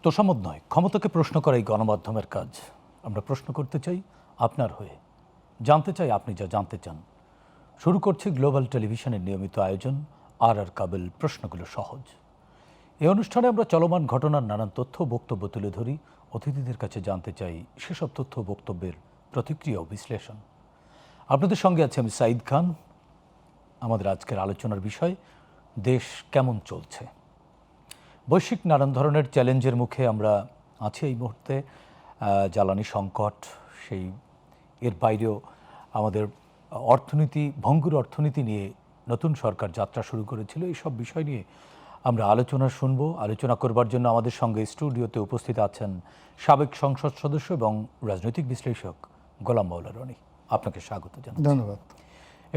তোষামোদ নয়, ক্ষমতাকে প্রশ্ন করাই গণমাধ্যমের কাজ। আমরা প্রশ্ন করতে চাই আপনার হয়ে, জানতে চাই আপনি যা জানতে চান। শুরু করছি গ্লোবাল টেলিভিশনের নিয়মিত আয়োজন আর কাবেল প্রশ্নগুলো সহজ। এই অনুষ্ঠানে আমরা চলমান ঘটনার নানান তথ্য বক্তব্য তুলে ধরি, অতিথিদের কাছে জানতে চাই সেসব তথ্য বক্তব্যের প্রতিক্রিয়া ও বিশ্লেষণ। আপনাদের সঙ্গে আছে আমি সাঈদ খান। আমাদের আজকের আলোচনার বিষয় দেশ কেমন চলছে। বৈশ্বিক নানান ধরনের চ্যালেঞ্জের মুখে আমরা আছি এই মুহূর্তে। জ্বালানি সংকট, সেই এর বাইরেও আমাদের অর্থনীতি, ভঙ্গুর অর্থনীতি নিয়ে নতুন সরকার যাত্রা শুরু করেছিল। এই সব বিষয় নিয়ে আমরা আলোচনা শুনব। আলোচনা করবার জন্য আমাদের সঙ্গে স্টুডিওতে উপস্থিত আছেন সাবেক সংসদ সদস্য এবং রাজনৈতিক বিশ্লেষক গোলাম মাওলা রনি। আপনাকে স্বাগত জানাচ্ছি। ধন্যবাদ।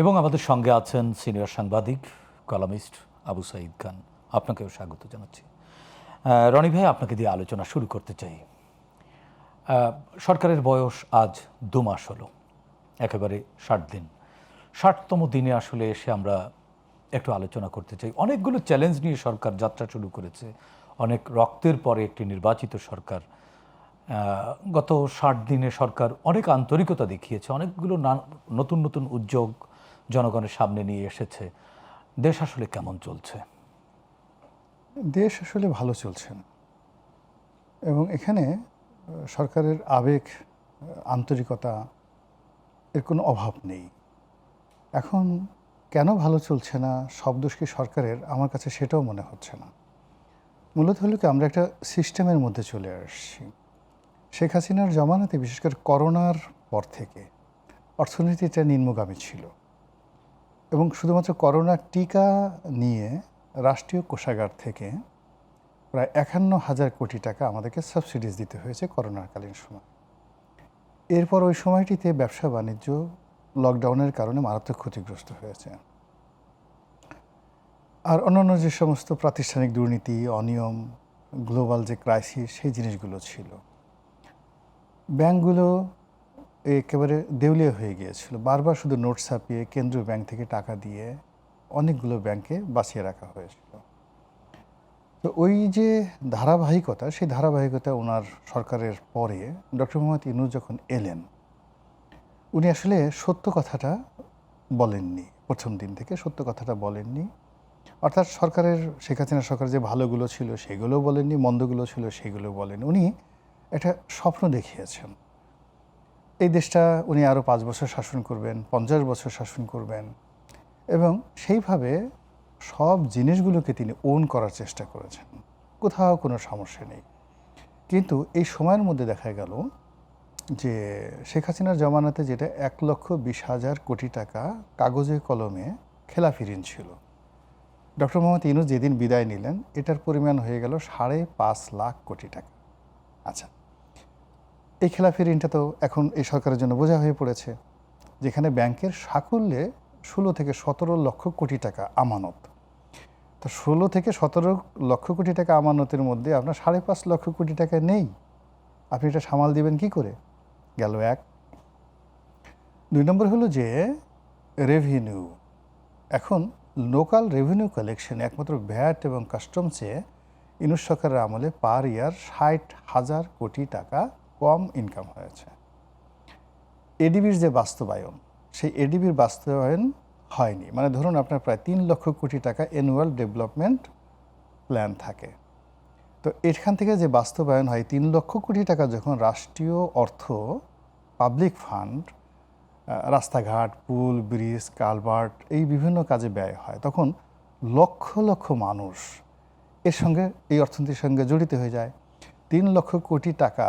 এবং আমাদের সঙ্গে আছেন সিনিয়র সাংবাদিক কলামিস্ট আবু সাঈদ খান। আপনাকেও স্বাগত জানাচ্ছি। রনি ভাই, আপনাকে দিয়ে আলোচনা শুরু করতে চাই। সরকারের বয়স আজ 2 মাস হলো, একেবারে 60 দিন। 60তম দিনে আসলে এসে আমরা একটু আলোচনা করতে চাই। অনেকগুলো চ্যালেঞ্জ নিয়ে সরকার যাত্রা শুরু করেছে, অনেক রক্তের পরে একটি নির্বাচিত সরকার। গত 60 দিনে সরকার অনেক আন্তরিকতা দেখিয়েছে, অনেকগুলো নতুন নতুন উদ্যোগ জনগণের সামনে নিয়ে এসেছে। দেশ আসলে কেমন চলছে? দেশ আসলে ভালো চলছে না, এবং এখানে সরকারের আবেগ, আন্তরিকতা এর কোনো অভাব নেই। এখন কেন ভালো চলছে না, সব দোষ কি সরকারের? আমার কাছে সেটাও মনে হচ্ছে না। মূলত হলো কি, আমরা একটা সিস্টেমের মধ্যে চলে আসছি। শেখ হাসিনার জমানাতে, বিশেষ করে করোনার পর থেকে অর্থনীতিটা নিম্নগামী ছিল, এবং শুধুমাত্র করোনার টিকা নিয়ে রাষ্ট্রীয় কোষাগার থেকে প্রায় 51,000 কোটি টাকা আমাদেরকে সাবসিডিজ দিতে হয়েছে করোনাকালীন সময়। এরপর ওই সময়টিতে ব্যবসা বাণিজ্য লকডাউনের কারণে মারাত্মক ক্ষতিগ্রস্ত হয়েছে। আর অন্যান্য যে সমস্ত প্রাতিষ্ঠানিক দুর্নীতি, অনিয়ম, গ্লোবাল যে ক্রাইসিস, সেই জিনিসগুলো ছিল। ব্যাংকগুলো একেবারে দেউলিয়া হয়ে গিয়েছিল। বারবার শুধু নোট ছাপিয়ে কেন্দ্রীয় ব্যাংক থেকে টাকা দিয়ে অনেকগুলো ব্যাংকে বাঁচিয়ে রাখা হয়েছিল। তো ওই যে ধারাবাহিকতা, সেই ধারাবাহিকতা ওনার সরকারের পরে ডক্টর মোহাম্মদ ইউনূস যখন এলেন, উনি আসলে সত্য কথাটা বলেননি। প্রথম দিন থেকে সত্য কথাটা বলেননি। অর্থাৎ সরকারের, শেখ হাসিনা সরকার যে ভালোগুলো ছিল সেগুলোও বলেননি, মন্দগুলো ছিল সেগুলো বলেন। উনি একটা স্বপ্ন দেখিয়েছেন, এই দেশটা উনি আরও 5 বছর শাসন করবেন, 50 বছর শাসন করবেন, এবং সেইভাবে সব জিনিসগুলোকে তিনি ওন করার চেষ্টা করেছেন। কোথাও কোনো সমস্যা নেই। কিন্তু এই সময়ের মধ্যে দেখা গেল যে শেখ হাসিনার জমানাতে যেটা 1,20,000 কোটি টাকা কাগজে কলমে খেলাফি ঋণ ছিল, ডক্টর মোহাম্মদ ইউনূস যেদিন বিদায় নিলেন, এটার পরিমাণ হয়ে গেল 5.5 লাখ কোটি টাকা। আচ্ছা, এই খেলাফি ঋণটা তো এখন এই সরকারের জন্য বোঝা হয়ে পড়েছে, যেখানে ব্যাংকের সাকুল্যে 16 থেকে 17 লক্ষ কোটি টাকা আমানত। তো 16 থেকে 17 লক্ষ কোটি টাকা আমানতের মধ্যে আপনার 5.5 লক্ষ কোটি টাকা নেই। আপনি এটা সামাল দিবেন কি করে? গেল এক। 2 নম্বর হলো যে রেভিনিউ। এখন লোকাল রেভিনিউ কালেকশন একমাত্র ভ্যাট এবং কাস্টমসে ইউনূস সরকারের আমলে পার ইয়ার 60,000 কোটি টাকা কম ইনকাম হয়েছে। এডিবির যে বাস্তবায়ন, সেই এডিবির বাস্তবায়ন হয়নি। মানে ধরুন আপনার প্রায় 3 লক্ষ কোটি টাকা অ্যানুয়াল ডেভেলপমেন্ট প্ল্যান থাকে, তো এখান থেকে যে বাস্তবায়ন হয় 3 লক্ষ কোটি টাকা যখন রাষ্ট্রীয় অর্থ, পাবলিক ফান্ড, রাস্তাঘাট, পুল, ব্রিজ, কালভার্ট, এই বিভিন্ন কাজে ব্যয় হয়, তখন লক্ষ লক্ষ মানুষ এর সঙ্গে, এই অর্থনীতির সঙ্গে জড়িত হয়ে যায়। 3 লক্ষ কোটি টাকা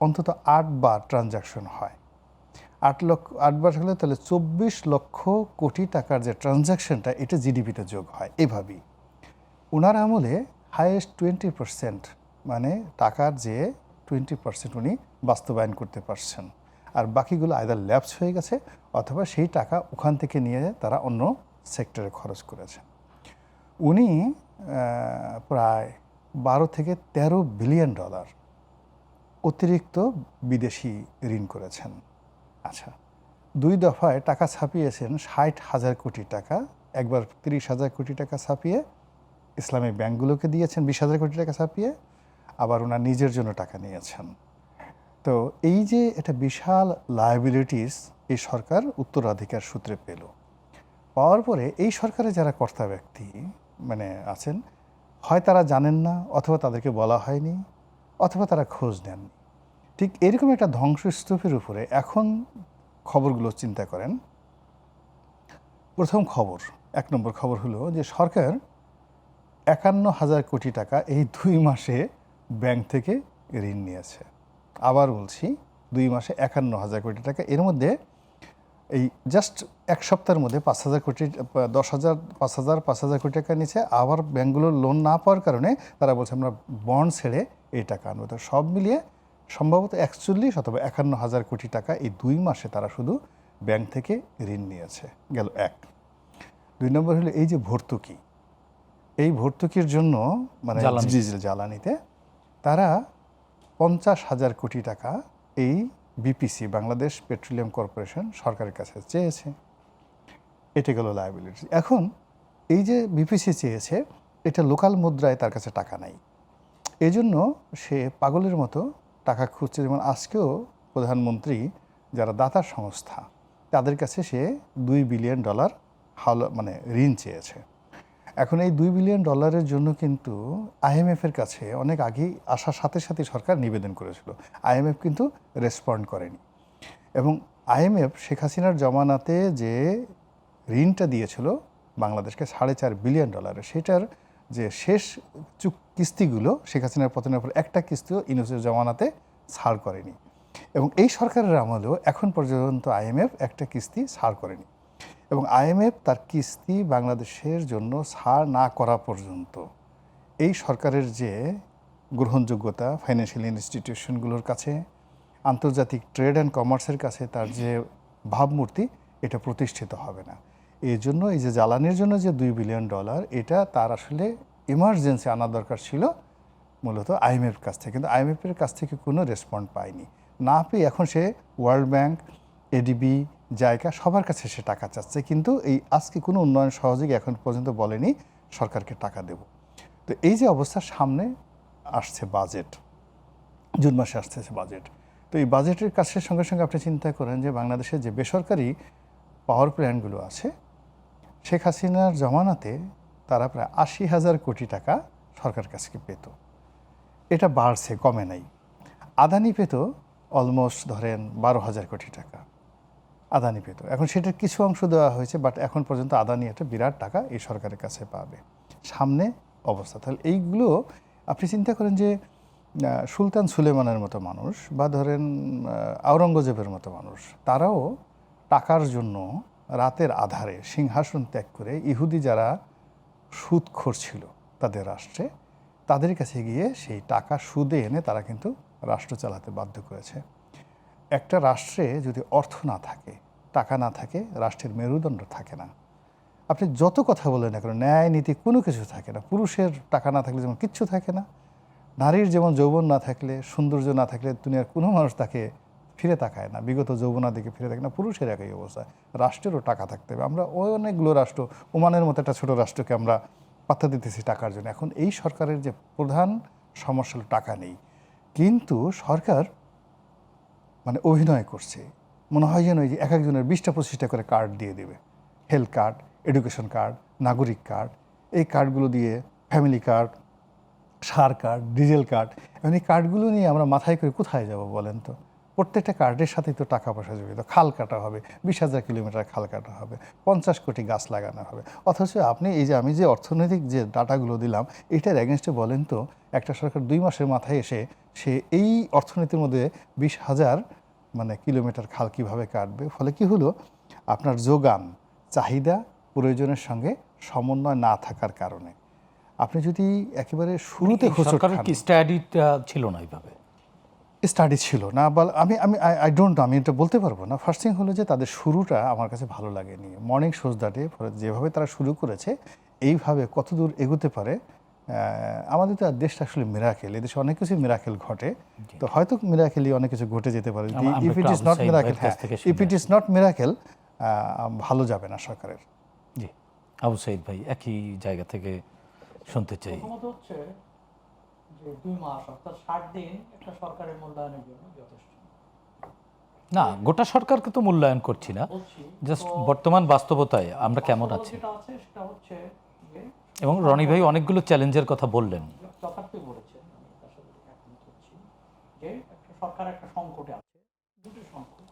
অন্তত 8 বার ট্রানজাকশন হয়। 8 বার হলে তাহলে 24 লক্ষ কোটি টাকার যে ট্রানজাকশনটা, এটা জিডিপিতে যোগ হয়। এভাবেই ওনার আমলে হাইয়েস্ট 20%, মানে টাকার যে 20% উনি বাস্তবায়ন করতে পারছেন, আর বাকিগুলো আইদার ল্যাপস হয়ে গেছে অথবা সেই টাকা ওখান থেকে নিয়ে তারা অন্য সেক্টরে খরচ করেছেন। উনি প্রায় 12 থেকে 13 বিলিয়ন ডলার অতিরিক্ত বিদেশি ঋণ করেছেন। আচ্ছা, 2 দফায় টাকা ছাপিয়েছেন 60,000 কোটি টাকা। একবার 30,000 কোটি টাকা ছাপিয়ে ইসলামী ব্যাংকগুলোকে দিয়েছেন, 20,000 কোটি টাকা ছাপিয়ে, আবার ওনার নিজের জন্য টাকা নিয়েছেন। তো এই যে একটা বিশাল লায়াবিলিটিস এই সরকার উত্তরাধিকার সূত্রে পেল, পাওয়ার পরে এই সরকারে যারা কর্তা ব্যক্তি মানে আছেন, হয় তারা জানেন না, অথবা তাদেরকে বলা হয়নি, অথবা তারা খোঁজ নেননি। ঠিক এরকম একটা ধ্বংসস্তূপের উপরে এখন খবরগুলো চিন্তা করেন। প্রথম খবর, 1 নম্বর খবর হলো যে সরকার 51,000 কোটি টাকা এই 2 মাসে ব্যাংক থেকে ঋণ নিয়েছে। আবার বলছি, 2 মাসে 51,000 কোটি টাকা। এর মধ্যে এই জাস্ট 1 সপ্তাহের মধ্যে 5,000 কোটি 10,000 5,000 কোটি টাকা নিচ্ছে। আবার ব্যাংকগুলোর লোন না পাওয়ার কারণে তারা বলছে আমরা বন্ড ছেড়ে এই টাকা আনবো। তো সব মিলিয়ে সম্ভবত 41 অথবা 51,000 কোটি টাকা এই 2 মাসে তারা শুধু ব্যাংক থেকে ঋণ নিয়েছে। গেল 1। 2 নম্বর হলো এই যে ভর্তুকি, এই ভর্তুকির জন্য মানে জ্বালানিতে তারা 50,000 কোটি টাকা এই বিপিসি বাংলাদেশ পেট্রোলিয়াম কর্পোরেশন সরকারের কাছে চেয়েছে। এটা গেল লায়াবিলিটি। এখন এই যে বিপিসি চেয়েছে, এটা লোকাল মুদ্রায় তার কাছে টাকা নাই, এজন্য সে পাগলের মতো টাকা খুঁজছে। যেমন আজকেও প্রধানমন্ত্রী যারা দাতা সংস্থা তাদের কাছে সে $2 বিলিয়ন মানে ঋণ চেয়েছে। এখন এই $2 বিলিয়ন জন্য কিন্তু আইএমএফের কাছে অনেক আগেই আসার সাথে সাথে সরকার নিবেদন করেছিল। আইএমএফ কিন্তু রেসপন্ড করেনি। এবং আইএমএফ শেখ হাসিনার জমানাতে যে ঋণটা দিয়েছিল বাংলাদেশকে $4.5 বিলিয়ন, সেটার যে শেষ কিস্তিগুলো শেখ হাসিনার পতনের পর একটা কিস্তিও ইউনূসের জমানাতে ছাড় করেনি। এবং এই সরকারের আমলেও এখন পর্যন্ত আইএমএফ একটা কিস্তি ছাড় করেনি। এবং আইএমএফ তার কিস্তি বাংলাদেশের জন্য ছাড় না করা পর্যন্ত এই সরকারের যে গ্রহণযোগ্যতা ফাইন্যান্সিয়াল ইনস্টিটিউশনগুলোর কাছে, আন্তর্জাতিক ট্রেড অ্যান্ড কমার্সের কাছে তার যে ভাবমূর্তি, এটা প্রতিষ্ঠিত হবে না। এই জন্য এই যে জ্বালানির জন্য যে $2 বিলিয়ন, এটা তার আসলে ইমার্জেন্সি আনা দরকার ছিল মূলত আইএমএফ কাছ থেকে, কিন্তু আইএমএফের কাছ থেকে কোনো রেসপন্ড পায়নি। না পেয়ে এখন সে ওয়ার্ল্ড ব্যাংক, এডিবি, জায়গা সবার কাছে সে টাকা চাচ্ছে, কিন্তু এই আজকে কোনো উন্নয়ন সহযোগী এখন পর্যন্ত বলেনি সরকারকে টাকা দেব। তো এই যে অবস্থা, সামনে আসছে বাজেট, জুন মাসে আসতেছে বাজেট। তো এই বাজেটের কাছের সঙ্গে সঙ্গে আপনি চিন্তা করেন যে বাংলাদেশের যে বেসরকারি পাওয়ার প্ল্যান্টগুলো আছে, শেখ হাসিনার জমানাতে তারা প্রায় 80,000 কোটি টাকা সরকার কাছে পেত। এটা বাড়ছে, কমে নাই। আদানি পেত অলমোস্ট ধরেন 12,000 কোটি টাকা আদানি পেত। এখন সেটার কিছু অংশ দেওয়া হয়েছে, বাট এখন পর্যন্ত আদানি একটা বিরাট টাকা এই সরকারের কাছে পাবে। সামনে অবস্থা তাহলে এইগুলো আপনি চিন্তা করেন যে সুলতান সুলেমানের মতো মানুষ বা ধরেন আওরঙ্গজেবের মতো মানুষ, তারাও টাকার জন্য রাতের আধারে সিংহাসন ত্যাগ করে ইহুদি যারা সুদখোর ছিল তাদের রাষ্ট্রে, তাদের কাছে গিয়ে সেই টাকা সুদে এনে তারা কিন্তু রাষ্ট্র চালাতে বাধ্য করেছে। একটা রাষ্ট্রে যদি অর্থ না থাকে, টাকা না থাকে, রাষ্ট্রের মেরুদণ্ড থাকে না। আপনি যত কথা বলেন না কেন, ন্যায় নীতি কোনো কিছু থাকে না। পুরুষের টাকা না থাকলে যেমন কিচ্ছু থাকে না, নারীর যেমন যৌবন না থাকলে, সৌন্দর্য না থাকলে দুনিয়ার কোনো মানুষ তাকে ফিরে তাকায় না, বিগত যৌবনার দিকে ফিরে থাকে না। পুরুষের একই অবস্থা, রাষ্ট্রেরও টাকা থাকতে হবে। আমরা অনেকগুলো রাষ্ট্র, ওমানের মতো একটা ছোট রাষ্ট্রকে আমরা পাত্তা দিতেছি টাকার জন্য। এখন এই সরকারের যে প্রধান সমস্যা হলো টাকা নেই, কিন্তু সরকার মানে অভিনয় করছে। মনে হয় যেন এই যে এক একজনের 20টা-25টা করে কার্ড দিয়ে দেবে, হেলথ কার্ড, এডুকেশন কার্ড, নাগরিক কার্ড। এই কার্ডগুলো দিয়ে ফ্যামিলি কার্ড, সার কার্ড, ডিজেল কার্ড, এবং এই কার্ডগুলো নিয়ে আমরা মাথায় করে কোথায় যাব বলেন তো? প্রত্যেকটা কার্ডের সাথেই তো টাকা পয়সা জড়িত। খাল কাটা হবে, 20,000 কিলোমিটার খাল কাটা হবে, 50 কোটি গাছ লাগানো হবে। অথচ আপনি এই যে আমি যে অর্থনৈতিক যে ডাটাগুলো দিলাম, এটার এগেনস্টে বলেন তো একটা সরকার 2 মাসের মাথায় এসে সে এই অর্থনীতির মধ্যে 20,000 মানে কিলোমিটার খাল কীভাবে কাটবে? ফলে কি হলো, আপনার যোগান চাহিদা প্রয়োজনের সঙ্গে সমন্বয় না থাকার কারণে আপনি যদি একেবারে শুরুতে সরকারের কি স্ট্যাডিটা ছিল না, এইভাবে স্টাডি ছিল না, আমি আমি আই ডোন্ট নো, আমি এটা বলতে পারবো না। ফার্স্ট থিং হলো যে তাদের শুরুটা আমার কাছে ভালো লাগেনি। মর্নিং শোজ দ্যাটে যেভাবে তারা শুরু করেছে, এইভাবে কত দূর এগোতে পারে। আমাদের তো দেশটা আসলে মিরাকেল, এদেশে অনেক কিছু মিরাকেল ঘটে, তো হয়তো মিরাকেলই অনেক কিছু ঘটে যেতে পারে। If it is not miracle, if it is not miracle, ভালো যাবে না সরকারের। জি, আবু সাইদ ভাই একই জায়গা থেকে শুনতে চাই। প্রথমত হচ্ছে যে 2 মাস অর্থাৎ 60 দিন একটা সরকারের মূল্যায়নের জন্য যথেষ্ট না, গোটা সরকারকে তো মূল্যায়ন করছি না, বলছি। জাস্ট তো বর্তমান বাস্তবতায় আমরা কেমন বাস্তবতা আছি। যেটা আছে সেটা হচ্ছে যে এবং রনি ভাই অনেকগুলো চ্যালেঞ্জের কথা বললেন। যথার্থ বলেছেন, আমি তার সাথে একমত হচ্ছি যে একটা সরকার একটা সংকটে আছে। দুটো সংকট,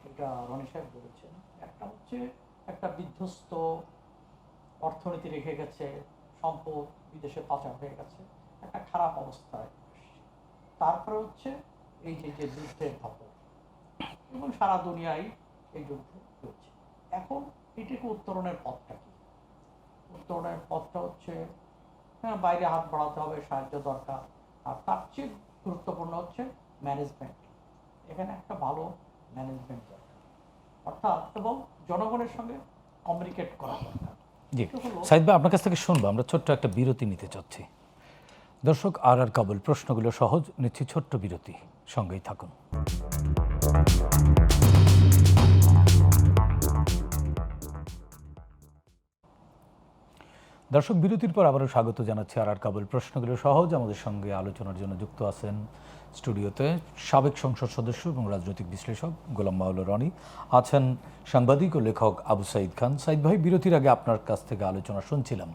এটা রনি সাহেব বলেছেন। একটা হচ্ছে একটা বিধ্বস্ত অর্থনীতি রেখে গেছে, সম্পদ বিদেশে পাচার হয়ে গেছে, একটা খারাপ অবস্থায় এসেছে। তারপরে হচ্ছে এই যে যে যুদ্ধের খবর, এবং সারা দুনিয়ায় এই যুদ্ধ চলছে। এখন এটাকে উত্তরণের পথটা কি? উত্তরণের পথটা হচ্ছে হ্যাঁ, বাইরে হাত বাড়াতে হবে, সাহায্য দরকার, আর তার চেয়ে গুরুত্বপূর্ণ হচ্ছে ম্যানেজমেন্ট। এখানে একটা ভালো ম্যানেজমেন্ট দরকার, অর্থাৎ এবং জনগণের সঙ্গে কমিউনিকেট করা দরকার। জি, সাইদ ভাই আপনার কাছ থেকে শুনবো। আমরা ছোট্ট একটা বিরতি নিতে চাচ্ছি। দর্শক, আর কাবুল, প্রশ্নগুলো সহজ, নিচ্ছি ছোট্ট বিরতি, সঙ্গেই থাকুন। দর্শক, বিরতির পর আবারও স্বাগত জানাচ্ছি আর কাবুল, প্রশ্নগুলো সহজ। আমাদের সঙ্গে আলোচনার জন্য যুক্ত আছেন স্টুডিওতে সাবেক সংসদ সদস্য এবং রাজনৈতিক বিশ্লেষক গোলাম মাওলা রনি, আছেন সাংবাদিক ও লেখক আবু সাইদ খান। সাইদ ভাই, বিরতির আগে আপনার কাছ থেকে আলোচনা শুনছিলাম।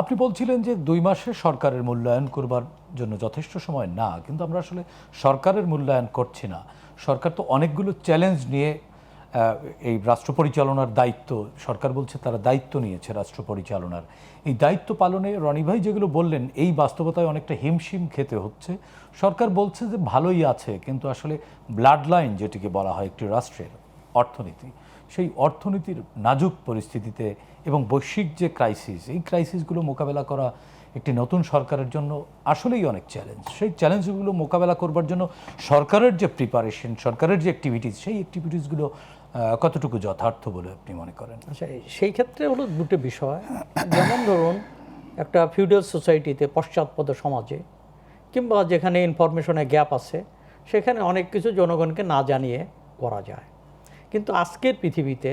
আপনি বলছিলেন যে 2 মাসে সরকারের মূল্যায়ন করবার জন্য যথেষ্ট সময় না, কিন্তু আমরা আসলে সরকারের মূল্যায়ন করছি না। সরকার তো অনেকগুলো চ্যালেঞ্জ নিয়ে এই রাষ্ট্র পরিচালনার দায়িত্ব, সরকার বলছে তারা দায়িত্ব নিয়েছে রাষ্ট্র পরিচালনার। এই দায়িত্ব পালনে রনি ভাই যেগুলো বললেন, এই বাস্তবতায় অনেকটা হিমশিম খেতে হচ্ছে। সরকার বলছে যে ভালোই আছে, কিন্তু আসলে ব্লাড লাইন যেটিকে বলা হয় একটি রাষ্ট্রের অর্থনীতি, সেই অর্থনীতির নাজুক পরিস্থিতিতে এবং বৈশ্বিক যে ক্রাইসিস, এই ক্রাইসিসগুলো মোকাবেলা করা একটি নতুন সরকারের জন্য আসলেই অনেক চ্যালেঞ্জ। সেই চ্যালেঞ্জগুলো মোকাবেলা করবার জন্য সরকারের যে প্রিপারেশন, সরকারের যে অ্যাক্টিভিটিস, সেই অ্যাক্টিভিটিসগুলো কতটুকু যথার্থ বলে আপনি মনে করেন? আচ্ছা, সেই ক্ষেত্রে হলো দুটো বিষয়। যেমন ধরুন, একটা ফিউডাল সোসাইটিতে, পশ্চাৎপদ সমাজে, কিংবা যেখানে ইনফরমেশনের গ্যাপ আছে, সেখানে অনেক কিছু জনগণকে না জানিয়ে করা যায়। কিন্তু আজকের পৃথিবীতে,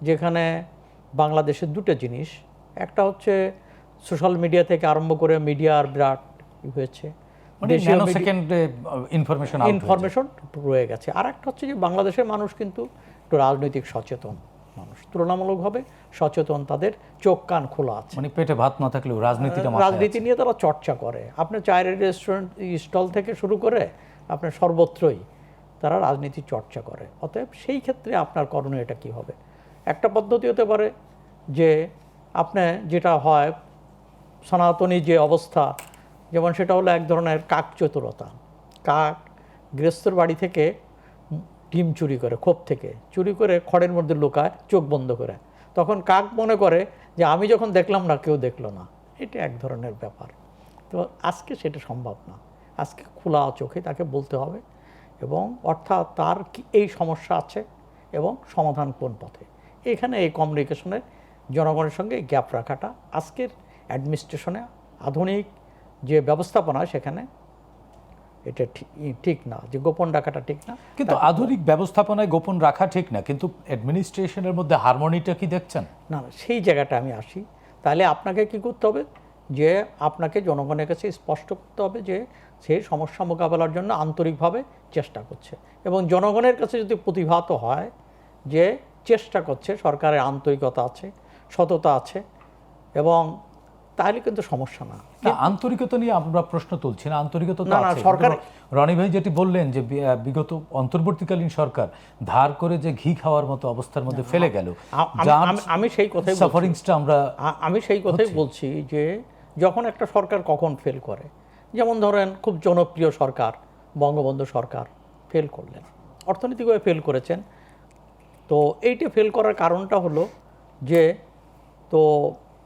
যেখানে বাংলাদেশের দুটো জিনিস, একটা হচ্ছে সোশ্যাল মিডিয়া থেকে আরম্ভ করে মিডিয়ার বিরাট হয়েছে, ইনফরমেশন রয়ে গেছে। আর একটা হচ্ছে যে বাংলাদেশের মানুষ কিন্তু একটু রাজনৈতিক সচেতন মানুষ, তুলনামূলকভাবে সচেতন, তাদের চোখ কান খোলা আছে। মানে পেটে ভাত না থাকলেও রাজনীতি নিয়ে তারা চর্চা করে। আপনার চায়ের রেস্টুরেন্ট স্টল থেকে শুরু করে আপনার সর্বত্রই তারা রাজনীতি চর্চা করে। অতএব সেই ক্ষেত্রে আপনার করণীয় এটা কী হবে? একটা পদ্ধতি হতে পারে যে আপনি যেটা হয় সনাতনী যে অবস্থা, যেমন সেটা হলো এক ধরনের কাক চতুরতা। কাক গৃহস্থর বাড়ি থেকে ডিম চুরি করে, খোপ থেকে চুরি করে খড়ের মধ্যে লুকায় চোখ বন্ধ করে। তখন কাক মনে করে যে আমি যখন দেখলাম না, কেউ দেখলো না। এটা এক ধরনের ব্যাপার। তো আজকে সেটা সম্ভব না। আজকে খোলা চোখে তাকে বলতে হবে, এবং অর্থাৎ তার কি এই সমস্যা আছে এবং সমাধান কোন পথে। এখানে এই কমিউনিকেশনের জনগণের সঙ্গে গ্যাপ রাখাটা আজকের অ্যাডমিনিস্ট্রেশনে, আধুনিক যে ব্যবস্থাপনা, সেখানে এটা ঠিক না, যে গোপন রাখাটা ঠিক না। কিন্তু আধুনিক ব্যবস্থাপনায় গোপন রাখা ঠিক না, কিন্তু অ্যাডমিনিস্ট্রেশনের মধ্যে হারমোনিটা কি দেখছেন? না, সেই জায়গাটা আমি আসি। তাহলে আপনাকে কি করতে হবে? যে আপনাকে জনগণের কাছে স্পষ্ট করতে হবে যে সেই সমস্যা মোকাবেলার জন্য আন্তরিকভাবে চেষ্টা করছে, এবং জনগণের কাছে যদি প্রতিভাত হয় যে চেষ্টা করছে, সরকারের আন্তরিকতা আছে, সততা আছে, এবং তাহলে কিন্তু সমস্যা না। আন্তরিকতা নিয়ে আমরা প্রশ্ন তুলছি না, আন্তরিকতা তো আছে। সরকার, রনি ভাই যেটি বললেন যে বিগত অন্তর্বর্তীকালীন সরকার ধার করে যে ঘি খাওয়ার মতো অবস্থার মধ্যে ফেলে গেল, আমি সেই কথাই সাফারিংসটা আমি সেই কথাই বলছি যে যখন একটা সরকার কখন ফেল করে, যেমন ধরেন খুব জনপ্রিয় সরকার বঙ্গবন্ধু সরকার ফেল করলেন, অর্থনৈতিকভাবে ফেল করেছেন। তো এইটা ফেল করার কারণটা হলো যে, তো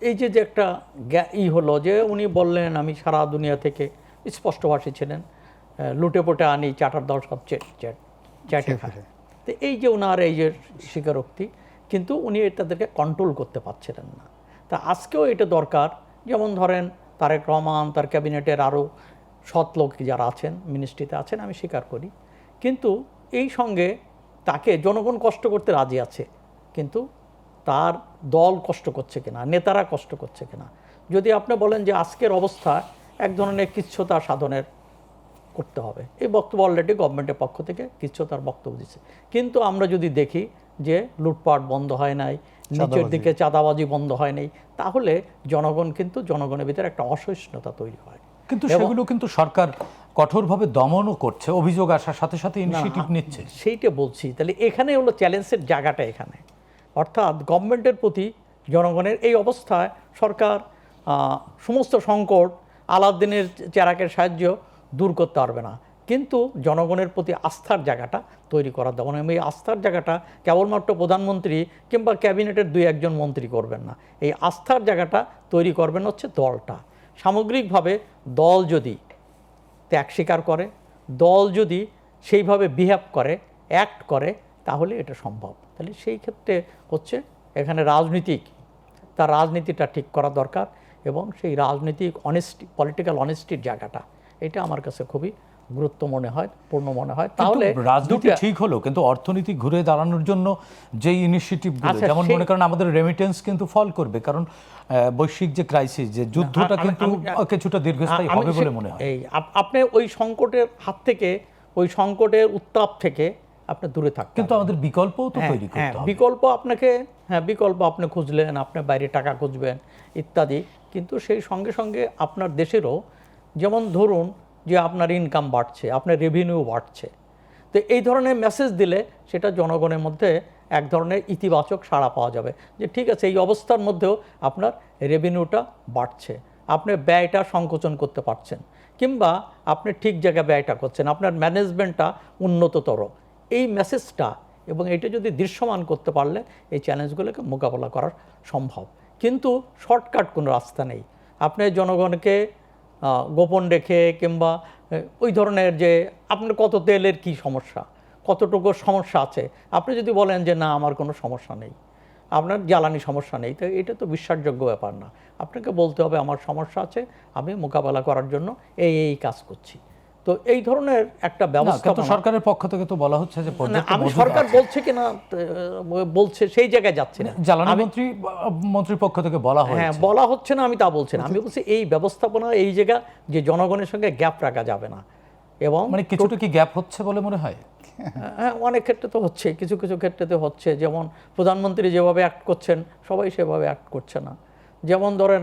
এই যে একটা হলো যে উনি বললেন আমি সারা দুনিয়া থেকে, স্পষ্টভাষী ছিলেন, লুটে পুটে আনি, চাটার দল সব চেটে খায়। তো এই যে ওনার এই যে স্বীকারোক্তি, কিন্তু উনি তাদেরকে কন্ট্রোল করতে পারছিলেন না। তা আজকেও এটা দরকার। যেমন ধরেন তারেক রহমান, তার ক্যাবিনেটের আরও সৎ লোক যারা আছেন, মিনিস্ট্রিতে আছেন, আমি স্বীকার করি, কিন্তু এই সঙ্গে তাকে জনগণ কষ্ট করতে রাজি আছে, কিন্তু তার দল কষ্ট করছে কিনা, নেতারা কষ্ট করছে কিনা। যদি আপনি বলেন যে আজকের অবস্থা এক ধরনের কিচ্ছতা সাধনের করতে হবে। এই বক্তব্য অলরেডি গভর্নমেন্টের পক্ষ থেকে কিচ্ছতার বক্তব্য দিচ্ছে। কিন্তু আমরা যদি দেখি যে লুটপাট বন্ধ হয় নাই, নিচের দিকে চাঁদাবাজি বন্ধ হয় নাই, তাহলে জনগণ কিন্তু জনগণের ভিতরে একটা অসহিষ্ণুতা তৈরি হয়। কিন্তু সেগুলো কিন্তু সরকার কঠোরভাবে দমনও করছে, অভিযোগ আসার সাথে সাথে ইনিশিয়েটিভ নিচ্ছে। সেইটা বলছি, তাহলে এখানে হলো চ্যালেঞ্জের জায়গাটা এখানে, অর্থাৎ গভর্নমেন্টের প্রতি জনগণের এই অবস্থায় সরকার সমস্ত সংকট আলাউদ্দিনের চেরাকের সাহায্য দূর করতে পারবে না, কিন্তু জনগণের প্রতি আস্থার জায়গাটা তৈরি করার দেবো না। এই আস্থার জায়গাটা কেবলমাত্র প্রধানমন্ত্রী কিংবা ক্যাবিনেটের 2-1 মন্ত্রী করবেন না, এই আস্থার জায়গাটা তৈরি করবেন হচ্ছে দলটা। সামগ্রিকভাবে দল যদি ত্যাগ স্বীকার করে, দল যদি সেইভাবে বিহেভ করে, অ্যাক্ট করে, তাহলে এটা সম্ভব। তাহলে সেই ক্ষেত্রে হচ্ছে এখানে তার রাজনীতিটা ঠিক করা দরকার, এবং সেই রাজনৈতিক অনেস্টি, পলিটিক্যাল অনেস্টির জায়গাটা, এটা আমার কাছে খুবই পূর্ণ মনে হয়। তাহলে রাজনীতি ঠিক হলো, কিন্তু অর্থনীতি ঘুরে দাঁড়ানোর জন্য যে ইনিশিয়েটিভগুলো, যেমন মনে করেন আমাদের রেমিটেন্স কিন্তু ফল করবে, কারণ বৈশ্বিক যে ক্রাইসিস, যে যুদ্ধটা কিন্তু কিছুটা দীর্ঘস্থায়ী হবে বলে মনে হয়। আপনি ওই সংকটের হাত থেকে, ওই সংকটের উত্তাপ থেকে আপনি দূরে থাকতে, কিন্তু আমাদের বিকল্পও তো তৈরি করতে হবে। বিকল্প আপনি খুঁজলেন, আপনি বাইরে টাকা খুঁজবেন ইত্যাদি, কিন্তু সেই সঙ্গে সঙ্গে আপনার দেশেরও, যেমন ধরুন যে আপনার ইনকাম বাড়ছে, আপনার রেভিনিউ বাড়ছে, তো এই ধরনের মেসেজ দিলে সেটা জনগণের মধ্যে এক ধরনের ইতিবাচক সাড়া পাওয়া যাবে, যে ঠিক আছে এই অবস্থার মধ্যেও আপনার রেভিনিউটা বাড়ছে, আপনি ব্যয়টা সংকোচন করতে পারছেন, কিংবা আপনি ঠিক জায়গায় ব্যয়টা করছেন, আপনার ম্যানেজমেন্টটা উন্নততর। এই মেসেজটা এবং এটা যদি দৃশ্যমান করতে পারলে এই চ্যালেঞ্জগুলোকে মোকাবেলা করা সম্ভব। কিন্তু শর্টকাট কোনো রাস্তা নেই। আপনি জনগণকে গোপন রেখে কিংবা ওই ধরনের যে আপনার কত তেলের কি সমস্যা, কতটুকু সমস্যা আছে, আপনি যদি বলেন যে না আমার কোনো সমস্যা নেই, আপনার জ্বালানি সমস্যা নেই, তো এটা তো বিশ্বাসযোগ্য ব্যাপার না। আপনাকে বলতে হবে আমার সমস্যা আছে, আমি মোকাবেলা করার জন্য এই কাজ করছি। তো এই ধরনের একটা ব্যবস্থা সরকারের পক্ষ থেকে তো বলা হচ্ছে যে আমি সরকার বলছে কিনা বলছে সেই জায়গায় যাচ্ছে না, জ্বালানি মন্ত্রীর পক্ষ থেকে বলা হয়, হ্যাঁ বলা হচ্ছে না, আমি তা বলছি না। আমি বলছি এই ব্যবস্থাপনা, এই জায়গা যে জনগণের সঙ্গে গ্যাপ রাখা যাবে না, এবং মানে কিছুটা কি গ্যাপ হচ্ছে বলে মনে হয়? হ্যাঁ, অনেক ক্ষেত্রে তো হচ্ছে, কিছু কিছু ক্ষেত্রে হচ্ছে। যেমন প্রধানমন্ত্রী যেভাবে অ্যাক্ট করছেন, সবাই সেভাবে অ্যাক্ট করছে না। যেমন ধরেন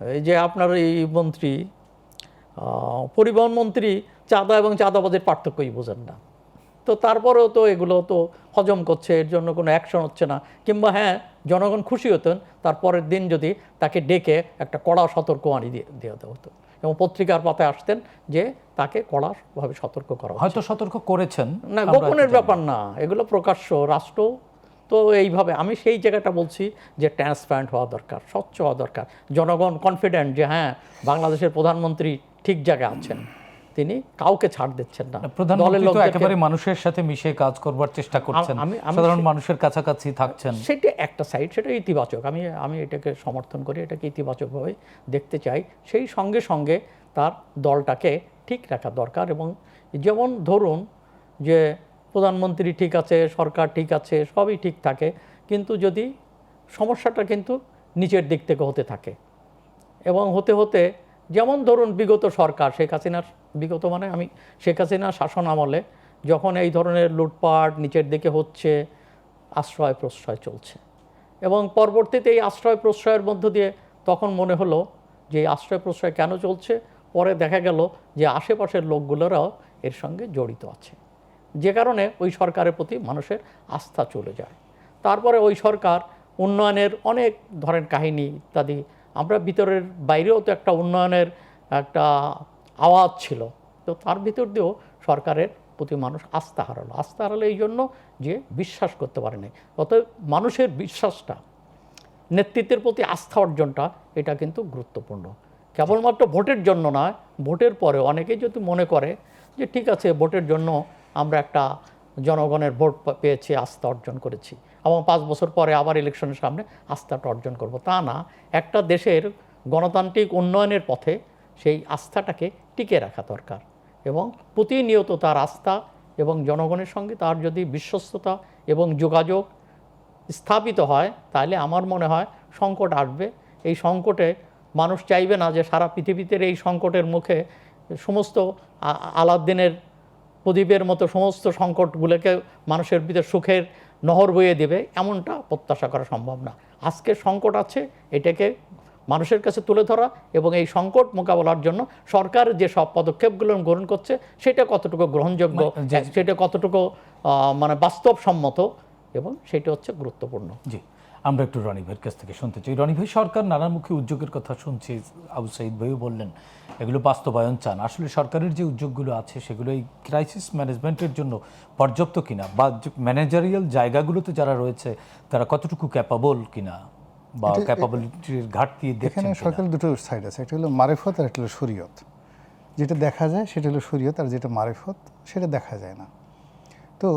এই যে আপনার এই মন্ত্রী, পরিবহন মন্ত্রী, চাঁদা এবং চাঁদাবাজের পার্থক্যই বোঝেন না, তো তারপরেও তো এগুলো তো হজম করছে, এর জন্য কোনো অ্যাকশন হচ্ছে না। কিংবা হ্যাঁ, জনগণ খুশি হতেন তারপরের দিন যদি তাকে ডেকে একটা কড়া সতর্কবাণী দিয়ে দেওয়া হতো, এবং পত্রিকার পাতায় আসতেন যে তাকে কড়াভাবে সতর্ক করা হয়তো সতর্ক করেছেন না, গোপনের ব্যাপার না, এগুলো প্রকাশ্য। রাষ্ট্র তো এইভাবে, আমি সেই জায়গাটা বলছি যে ট্রান্সপারেন্ট হওয়া দরকার, স্বচ্ছ হওয়া দরকার, জনগণ কনফিডেন্ট যে হ্যাঁ বাংলাদেশের প্রধানমন্ত্রী ঠিক জায়গায় আছেন, তিনি কাউকে ছাড় দিচ্ছেন না, দলের লোক একেবারে মানুষের সাথে মিশে কাজ করবার চেষ্টা করছেন, সাধারণ মানুষের কাছাকাছি থাকছেন, সেটা একটা সাইড, সেটা ইতিবাচক। আমি এটাকে সমর্থন করি, এটাকে ইতিবাচকভাবে দেখতে চাই। সেই সঙ্গে সঙ্গে তার দলটাকে ঠিক রাখা দরকার। এবং যেমন ধরুন যে প্রধানমন্ত্রী ঠিক আছে, সরকার ঠিক আছে, সবই ঠিক থাকে, কিন্তু যদি সমস্যাটা কিন্তু নিচের দিক থেকে হতে থাকে, এবং হতে হতে, যেমন ধরুন বিগত সরকার, শেখ হাসিনার শাসন আমলে যখন এই ধরনের লুটপাট নিচের দিকে হচ্ছে, আশ্রয় প্রশ্রয় চলছে, এবং পরবর্তীতে এই আশ্রয় প্রশ্রয়ের মধ্য দিয়ে তখন মনে হলো যে আশ্রয় প্রশ্রয় কেন চলছে, পরে দেখা গেল যে আশেপাশের লোকগুলোরাও এর সঙ্গে জড়িত আছে, যে কারণে ওই সরকারের প্রতি মানুষের আস্থা চলে যায়। তারপরে ওই সরকার উন্নয়নের অনেক ধরনের কাহিনী ইত্যাদি, আমরা ভিতরের বাইরেও তো একটা উন্নয়নের একটা আওয়াজ ছিল, তো তার ভিতর দিয়েও সরকারের প্রতি মানুষ আস্থা হারালো এই জন্য যে বিশ্বাস করতে পারেনি। অতএব মানুষের বিশ্বাসটা, নেতৃত্বের প্রতি আস্থা অর্জনটা, এটা কিন্তু গুরুত্বপূর্ণ। কেবলমাত্র ভোটের জন্য নয়, ভোটের পরে অনেকেই যদি মনে করে যে ঠিক আছে ভোটের জন্য আমরা একটা জনগণের ভোট পেয়েছি, আস্থা অর্জন করেছি, এবং 5 বছর পরে আবার ইলেকশনের সামনে আস্থাটা অর্জন করব, তা না। একটা দেশের গণতান্ত্রিক উন্নয়নের পথে সেই আস্থাটাকে টিকে রাখা দরকার, এবং প্রতিনিয়ত তার আস্থা এবং জনগণের সঙ্গে তার যদি বিশ্বস্ততা এবং যোগাযোগ স্থাপিত হয়, তাহলে আমার মনে হয় সংকট আসবে, এই সংকটে মানুষ চাইবে না যে সারা পৃথিবীতে এই সংকটের মুখে সমস্ত আলাউদ্দিনের প্রদীপের মতো সমস্ত সংকটগুলোকে মানুষের ভিতরে সুখের নহর বইয়ে দেবে, এমনটা প্রত্যাশা করা সম্ভব না। আজকে সংকট আছে, এটাকে মানুষের কাছে তুলে ধরা এবং এই সংকট মোকাবেলার জন্য সরকার যে সব পদক্ষেপগুলো গ্রহণ করছে সেটা কতটুকু গ্রহণযোগ্য, সেটা কতটুকু মানে বাস্তবসম্মত, এবং সেটা হচ্ছে গুরুত্বপূর্ণ। জি, আমরা একটু রনি ভাইয়ের কাছ থেকে শুনতে চাই। রনি ভাই, সরকার নানামুখী উদ্যোগের কথা শুনছি, আবু সাইদ ভাইও বললেন এগুলো বাস্তবায়ন চান। আসলে সরকারের যে উদ্যোগগুলো আছে সেগুলো এই ক্রাইসিস ম্যানেজমেন্টের জন্য পর্যাপ্ত কিনা, বা ম্যানেজারিয়াল জায়গাগুলোতে যারা রয়েছে তারা কতটুকু ক্যাপাবল কিনা, বা ক্যাপাবিলিটির ঘাটতি দেখছেন এখানে কিনা? সরকারের দুটো সাইড আছে, একটা হলো মারিফত আর একটা হলো শরীয়ত। যেটা দেখা যায় সেটা হলো শরীয়ত, আর যেটা মারিফত সেটা দেখা যায় না। তো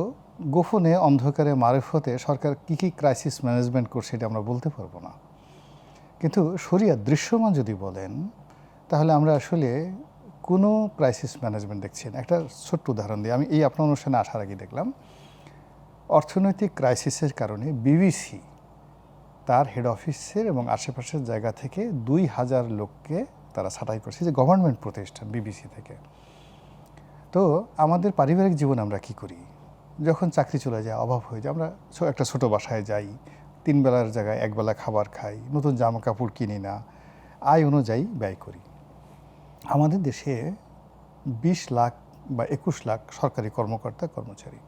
গোপনে অন্ধকারে মারিফতে সরকার কী কী ক্রাইসিস ম্যানেজমেন্ট করছে এটা আমরা বলতে পারবো না, কিন্তু শরীয়ত দৃশ্যমান যদি বলেন তাহলে আমরা আসলে কোনো ক্রাইসিস ম্যানেজমেন্ট দেখছি না। একটা ছোট্ট উদাহরণ দিই, আমি এই আপনার অনুষ্ঠানে আসার আগে দেখলাম অর্থনৈতিক ক্রাইসিসের কারণে বিবিসি তার হেড অফিসের এবং আশেপাশের জায়গা থেকে 2000 লোককে তারা ছাঁটাই করছে, যে গভর্নমেন্ট প্রতিষ্ঠান বিবিসি থেকে। তো আমাদের পারিবারিক জীবন আমরা কি করি, যখন চাকরি চলে যায়, অভাব হয়ে যায়, আমরা একটা ছোট বাসায় যাই, 3 বেলার জায়গায় 1 বেলা খাবার খাই, নতুন জামা কাপড় কিনি না, আয় অনুযায়ী ব্যয় করি। আমাদের দেশে 20 লাখ বা 21 লাখ সরকারি কর্মকর্তা কর্মচারী।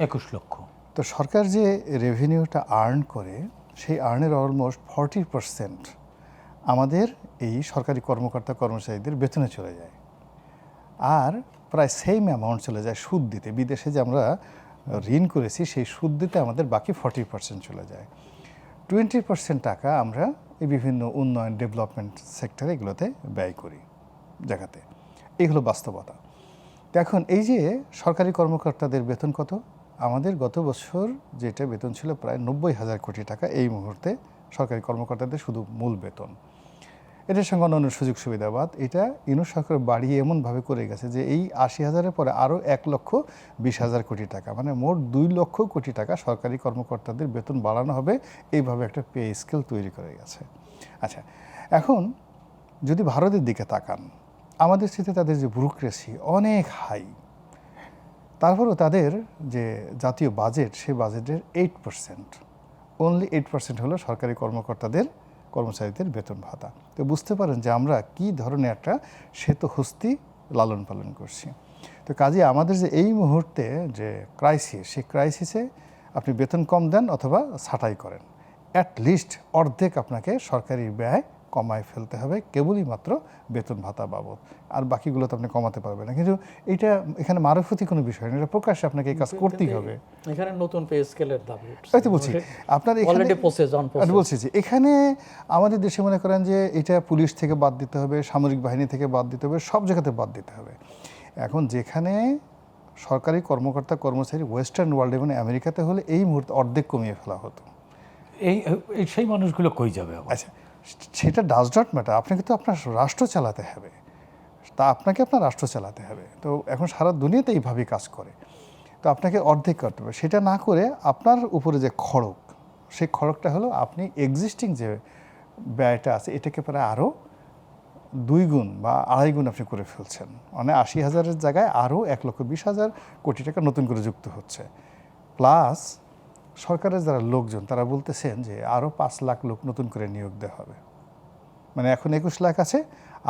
21 লক্ষ। তো সরকার যে রেভিনিউটা আর্ন করে সেই আর্নের অলমোস্ট 40% আমাদের এই সরকারি কর্মকর্তা কর্মচারীদের বেতনে চলে যায়, আর প্রায় সেম অ্যামাউন্ট চলে যায় সুদ দিতে। বিদেশে যে আমরা ঋণ করেছি সেই সুদ দিতে আমাদের বাকি 40% চলে যায়। 20% টাকা আমরা এই বিভিন্ন উন্নয়ন ডেভেলপমেন্ট সেক্টরে এগুলোতে ব্যয় করি জায়গাতে। এই হলো বাস্তবতা। তো এখন এই যে সরকারি কর্মকর্তাদের বেতন কত, আমাদের গত বছর যেটা বেতন ছিল প্রায় 90,000 কোটি টাকা এই মুহূর্তে সরকারি কর্মকর্তাদের শুধু মূল বেতন। এটার সঙ্গে অন্যান্য সুযোগ সুবিধাবাদ এটা ইউনিট সরকার বাড়িয়ে এমনভাবে করে গেছে যে এই 80,000-এর পরে আরও 1,20,000 কোটি টাকা, মানে মোট 2 লক্ষ কোটি টাকা সরকারি কর্মকর্তাদের বেতন বাড়ানো হবে, এইভাবে একটা পে স্কেল তৈরি করে গেছে। আচ্ছা, এখন যদি ভারতের দিকে তাকান, আমাদের সাথে তাদের যে ব্যুরোক্রেসি অনেক হাই, তারপরেও তাদের যে জাতীয় বাজেট সেই বাজেটের 8%, অনলি 8% হলো সরকারি কর্মচারীদের বেতন ভাতা। তো বুঝতে পারেন যে আমরা কি ধরনের একটা শ্বেতহস্তি লালন পালন করছি। তো কাজে আমাদের যে এই মুহূর্তে যে ক্রাইসিস, সেই ক্রাইসিসে আপনি বেতন কম দেন অথবা ছাঁটাই করেন, অ্যাটলিস্ট অর্ধেক আপনাকে সরকারি ব্যয় কমায় ফেলতে হবে কেবলই মাত্র বেতন ভাতা বাবদ, আর বাকিগুলো তো আপনি কমাতে পারবেন না। কিন্তু এখানে মারফতি কোনো বিষয় না, এটা প্রকাশ্যে আপনাকে এই কাজ করতেই হবে। এখানে নতুন পে স্কেলের দাবি তাই তো বলছি, আপনার আমি বলছি যে এখানে আমাদের দেশে মনে করেন যে এটা পুলিশ থেকে বাদ দিতে হবে, সামরিক বাহিনী থেকে বাদ দিতে হবে, সব জায়গাতে বাদ দিতে হবে। এখন যেখানে সরকারি কর্মকর্তা কর্মচারী ওয়েস্টার্ন ওয়ার্ল্ডে মানে আমেরিকাতে হলে এই মুহূর্তে অর্ধেক কমিয়ে ফেলা হতো, সেই মানুষগুলো কই যাবে? আচ্ছা, সেটা ডাজ নট ম্যাটার, আপনাকে তো আপনার রাষ্ট্র চালাতে হবে, আপনাকে আপনার রাষ্ট্র চালাতে হবে। তো এখন সারা দুনিয়াতে এইভাবেই কাজ করে, তো আপনাকে অর্ধেক করতে হবে। সেটা না করে আপনার উপরে যে খড়গ, সেই খড়গটা হলো আপনি এক্সিস্টিং যে ব্যয়টা আছে এটাকে প্রায় আরও 2 গুণ বা 2.5 গুণ আপনি করে ফেলছেন, মানে 80,000-এর জায়গায় আরও 1,20,000 কোটি টাকা নতুন করে যুক্ত হচ্ছে। প্লাস সরকারের যারা লোকজন তারা বলতেছেন যে আরও 5 লাখ লোক নতুন করে নিয়োগ দেওয়া হবে, মানে এখন 21 লাখ আছে,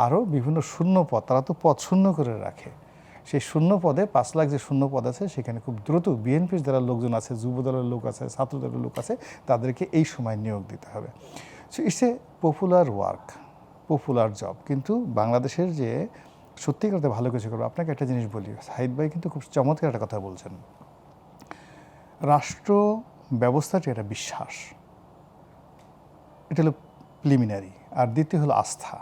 আরও বিভিন্ন শূন্য পদ, তারা তো পদ শূন্য করে রাখে, সেই শূন্য পদে 5 লাখ যে শূন্য পদ আছে সেখানে খুব দ্রুত বিএনপির যারা লোকজন আছে, যুব দলের লোক আছে, ছাত্র দলের লোক আছে, তাদেরকে এই সময় নিয়োগ দিতে হবে। So it's a popular work, popular job. কিন্তু বাংলাদেশের যে সত্যিকার ভালো কিছু করবে, আপনাকে একটা জিনিস বলি, সাহিদ ভাই কিন্তু খুব চমৎকার একটা কথা বলছেন, রাষ্ট্র ব্যবস্থাটি একটা বিশ্বাস, এটা হলো প্রিলিমিনারি, আর দ্বিতীয় হলো আস্থা।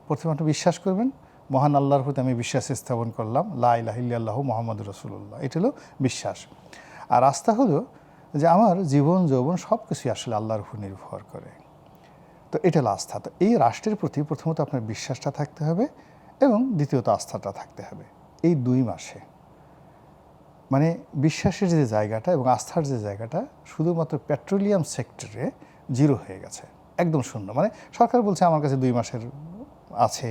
প্রথমে আপনি বিশ্বাস করবেন, মহান আল্লাহর প্রতি আমি বিশ্বাস স্থাপন করলাম, লা ইলাহা ইল্লাল্লাহু মুহাম্মাদুর রাসূলুল্লাহ, এটা হলো বিশ্বাস। আর আস্থা হলো যে আমার জীবন যৌবন সব কিছুই আসলে আল্লাহর উপর নির্ভর করে, তো এটা হলো আস্থা। তো এই রাষ্ট্রের প্রতি প্রথমত আপনার বিশ্বাসটা থাকতে হবে এবং দ্বিতীয়ত আস্থাটা থাকতে হবে। এই 2 মাসে মানে বিশ্বাসের যে জায়গাটা এবং আস্থার যে জায়গাটা শুধুমাত্র পেট্রোলিয়াম সেক্টরে 0 হয়ে গেছে, একদম শূন্য। মানে সরকার বলছে আমার কাছে 2 মাসের আছে,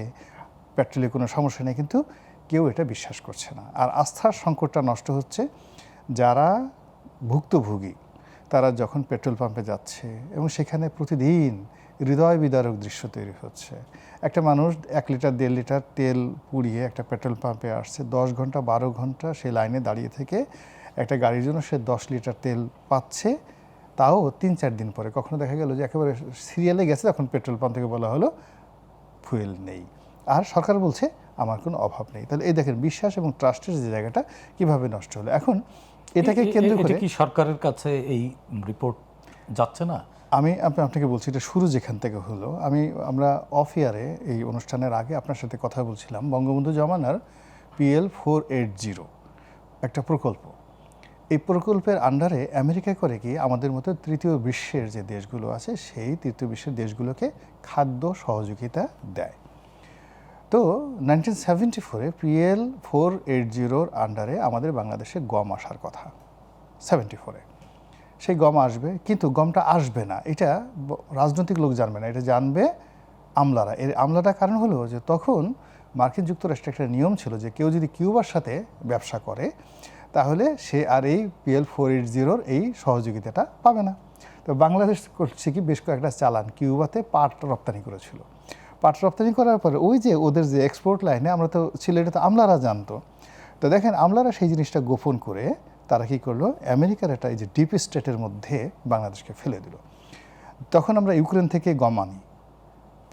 পেট্রোলে কোনো সমস্যা নেই, কিন্তু কেউ এটা বিশ্বাস করছে না। আর আস্থার সংকটটা নষ্ট হচ্ছে যারা ভুক্তভোগী, তারা যখন পেট্রোল পাম্পে যাচ্ছে এবং সেখানে প্রতিদিন হৃদয় বিদারক দৃশ্য তৈরি হচ্ছে। একটা মানুষ 1 লিটার 1.5 লিটার তেল পুড়িয়ে একটা পেট্রোল পাম্পে আসছে, 10 ঘন্টা 12 ঘন্টা সে লাইনে দাঁড়িয়ে থেকে একটা গাড়ির জন্য সে 10 লিটার তেল পাচ্ছে, তাও 3-4 দিন পরে। কখনো দেখা গেল যে একেবারে সিরিয়ালে গেছে, তখন পেট্রোল পাম্প থেকে বলা হলো ফুয়েল নেই, আর সরকার বলছে আমার কোনো অভাব নেই। তাহলে এই দেখেন বিশ্বাস এবং ট্রাস্টের যে জায়গাটা কিভাবে নষ্ট হলো। এখন এটাকে কেন্দ্র করে কি সরকারের কাছে এই রিপোর্ট যাচ্ছে না? আমি আপনাকে বলছি, এটা শুরু যেখান থেকে হলো, আমরা অফ ইয়ারে এই অনুষ্ঠানের আগে আপনার সাথে কথা বলছিলাম, বঙ্গবন্ধু জমানার PL480 একটা প্রকল্প। এই প্রকল্পের আন্ডারে আমেরিকা করে কি আমাদের মতো তৃতীয় বিশ্বের যে দেশগুলো আছে সেই তৃতীয় বিশ্বের দেশগুলোকে খাদ্য সহযোগিতা দেয়। তো 1974-এ PL480-র আন্ডারে আমাদের বাংলাদেশে গম আসার কথা, 74-এ সেই গম আসবে, কিন্তু গমটা আসবে না এটা রাজনৈতিক লোক জানবে না, এটা জানবে আমলারা। এর আমলাটার কারণ হলো যে তখন মার্কিন যুক্তরাষ্ট্রের একটা নিয়ম ছিল যে কেউ যদি কিউবার সাথে ব্যবসা করে তাহলে সে আর এই PL480-র এই সহযোগিতাটা পাবে না। তো বাংলাদেশ করছে কি বেশ কয়েকটা চালান কিউবাতে পাট রপ্তানি করেছিল। পাট রপ্তানি করার পরে ওই যে ওদের যে এক্সপোর্ট লাইনে আমরা তো ছিল, এটা তো আমলারা জানতো। তো দেখেন আমলারা সেই জিনিসটা গোপন করে তারা কী করলো, আমেরিকার একটা এই যে ডিপ স্টেটের মধ্যে বাংলাদেশকে ফেলে দিল। তখন আমরা ইউক্রেন থেকে গম আনি,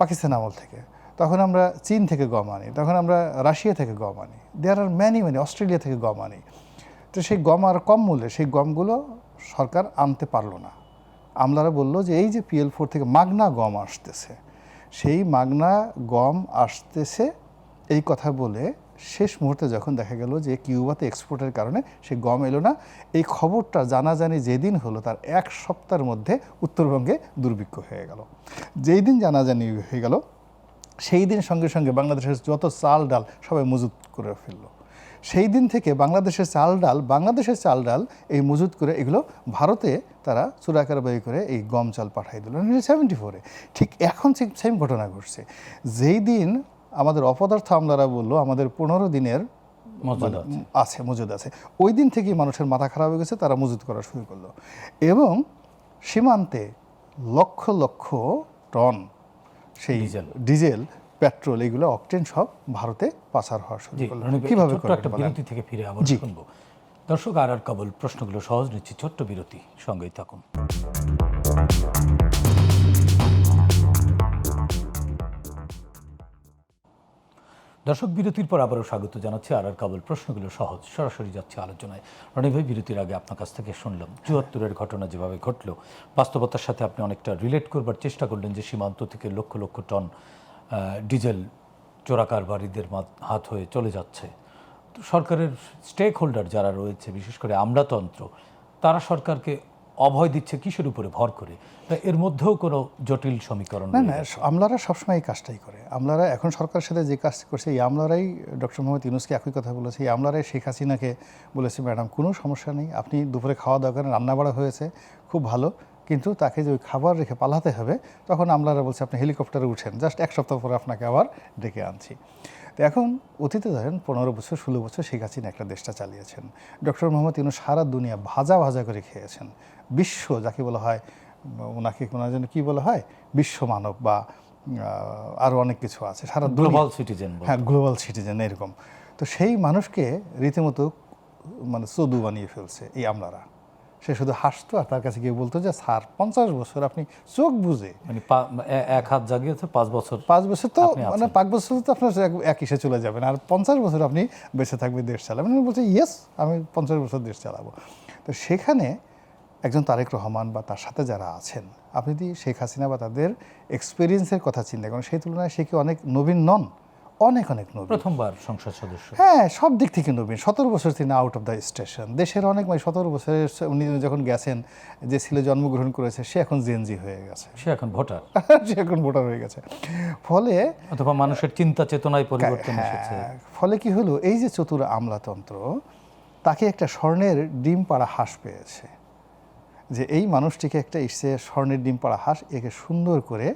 পাকিস্তান আমল থেকে, তখন আমরা চীন থেকে গম আনি, তখন আমরা রাশিয়া থেকে গম আনি, দেয়ার আর ম্যানি অস্ট্রেলিয়া থেকে গম আনি। তো সেই গম আর কম মূল্যে সেই গমগুলো সরকার আনতে পারলো না। আমলারা বললো যে এই যে PL4 থেকে মাগনা গম আসতেছে, সেই মাগনা গম আসতেছে এই কথা বলে শেষ মুহূর্তে যখন দেখা গেল যে কিউবাতে এক্সপোর্টের কারণে সেই গম এলো না, এই খবরটা জানাজানি যেদিন হলো তার 1 সপ্তাহের মধ্যে উত্তরবঙ্গে দুর্ভিক্ষ হয়ে গেল। যেই দিন জানাজানি হয়ে গেল সেই দিন সঙ্গে সঙ্গে বাংলাদেশের যত চাল ডাল সবাই মজুত করে ফেললো। সেই দিন থেকে বাংলাদেশের চাল ডাল এই মজুত করে এগুলো ভারতে তারা চোরাকারবারি করে এই গম চাল পাঠাই দিল 1974-এ। ঠিক এখন সেম ঘটনা ঘটছে। যেই দিন আমাদের অপদার্থ আমলারা বললো আমাদের 15 দিনের মজুদ আছে, ওই দিন থেকেই মানুষের মাথা খারাপ হয়ে গেছে, তারা মজুত করা শুরু করলো এবং সীমান্তে লক্ষ লক্ষ টন সেই ডিজেল পেট্রোল এগুলো অকটেন সব ভারতে পাচার হওয়া শুরু করলো। কিভাবে একটা বিরতি থেকে ফিরে আবার শুনবো। দর্শক আর কেবল প্রশ্নগুলো সহজ নিচ্ছি, ছোট্ট বিরতি, সঙ্গেই থাকুন। দর্শক বিরতির পর আবারও স্বাগত জানাচ্ছি। আর কেবল প্রশ্নগুলো সহজ, সরাসরি যাচ্ছে আলোচনায়। রনি ভাই, বিরতির আগে আপনার কাছ থেকে শুনলাম 74-এর ঘটনা যেভাবে ঘটলো, বাস্তবতার সাথে আপনি অনেকটা রিলেট করবার চেষ্টা করলেন যে সীমান্ত থেকে লক্ষ লক্ষ টন ডিজেল চোরাকারবারিদের হাত হয়ে চলে যাচ্ছে। তো সরকারের স্টেক হোল্ডার যারা রয়েছে, বিশেষ করে আমলাতন্ত্র, তারা সরকারকে অভয় দিচ্ছে কিসের উপরে ভর করে? এর মধ্যেও কোনো জটিল সমীকরণ না, আমলারা সবসময় এই কাজটাই করে। আমলারা এখন সরকারের সাথে যে কাজ করছে, এই আমলারাই ডক্টর মোহাম্মদ ইউনূসকে একই কথা বলেছে। এই আমলারাই শেখ হাসিনাকে বলেছে, ম্যাডাম কোনো সমস্যা নেই, আপনি দুপুরে খাওয়া দাওয়া করেন, রান্না বাড়া হয়েছে খুব ভালো, কিন্তু তাকে যে ওই খাবার রেখে পালাতে হবে, তখন আমলারা বলছে আপনি হেলিকপ্টারে উঠেন, জাস্ট 1 সপ্তাহ পরে আপনাকে আবার ডেকে আনছি। তো এখন অতীতে ধরেন 15 বছর 16 বছর শেখ হাসিনা একটা দেশটা চালিয়েছেন। ডক্টর মোহাম্মদ ইউনূস সারা দুনিয়া ভাজা ভাজা করে খেয়েছেন। বিশ্ব যাকে বলা হয়, ওনাকে ওনার জন্য কী বলা হয়, বিশ্ব মানব বা আরও অনেক কিছু আছে, সারা গ্লোবাল সিটিজেন। হ্যাঁ, গ্লোবাল সিটিজেন এরকম। তো সেই মানুষকে রীতিমতো চদু বানিয়ে ফেলছে এই আমলারা। সে শুধু হাসতো আর তার কাছে গিয়ে বলতো যে স্যার 50 বছর আপনি চোখ বুঝে, মানে এক হাত জাগিয়েছে 5 বছর, 5 বছর তো মানে 5 বছর তো আপনার এক ইসে চলে যাবেন, আর 50 বছর আপনি বেঁচে থাকবে দেশ চালাবেন। বলছে ইয়েস, আমি 50 বছর দেশ চালাবো। তো সেখানে একজন তারেক রহমান বা তার সাথে যারা আছেন, আপনি যদি শেখ হাসিনা বা তাদের এক্সপিরিয়েন্সের কথা চিন্তা করেন, সেই তুলনায় সে কি অনেক নবীন নন? অনেক নবীন। প্রথমবার সংসদ সদস্য, হ্যাঁ, সব দিক থেকে নবীন। 17 বছর তিনি আউট অফ দ্য স্টেশন। দেশের অনেক 17 বছরের উনি যখন গেছেন, যে ছেলে জন্মগ্রহণ করেছে সে এখন জেনজি হয়ে গেছে, সে এখন ভোটার সে এখন ভোটার হয়ে গেছে। ফলে অথবা মানুষের চিন্তা চেতনায় পরিবর্তন এসেছে। ফলে কি হলো, এই যে চতুর আমলাতন্ত্র তাকে একটা স্বর্ণের ডিম পাড়া হাঁস পেয়েছে। যে এই মানুষটিকে একটা এসে স্বর্ণের ডিম পাড়া হাঁস একে সুন্দর করে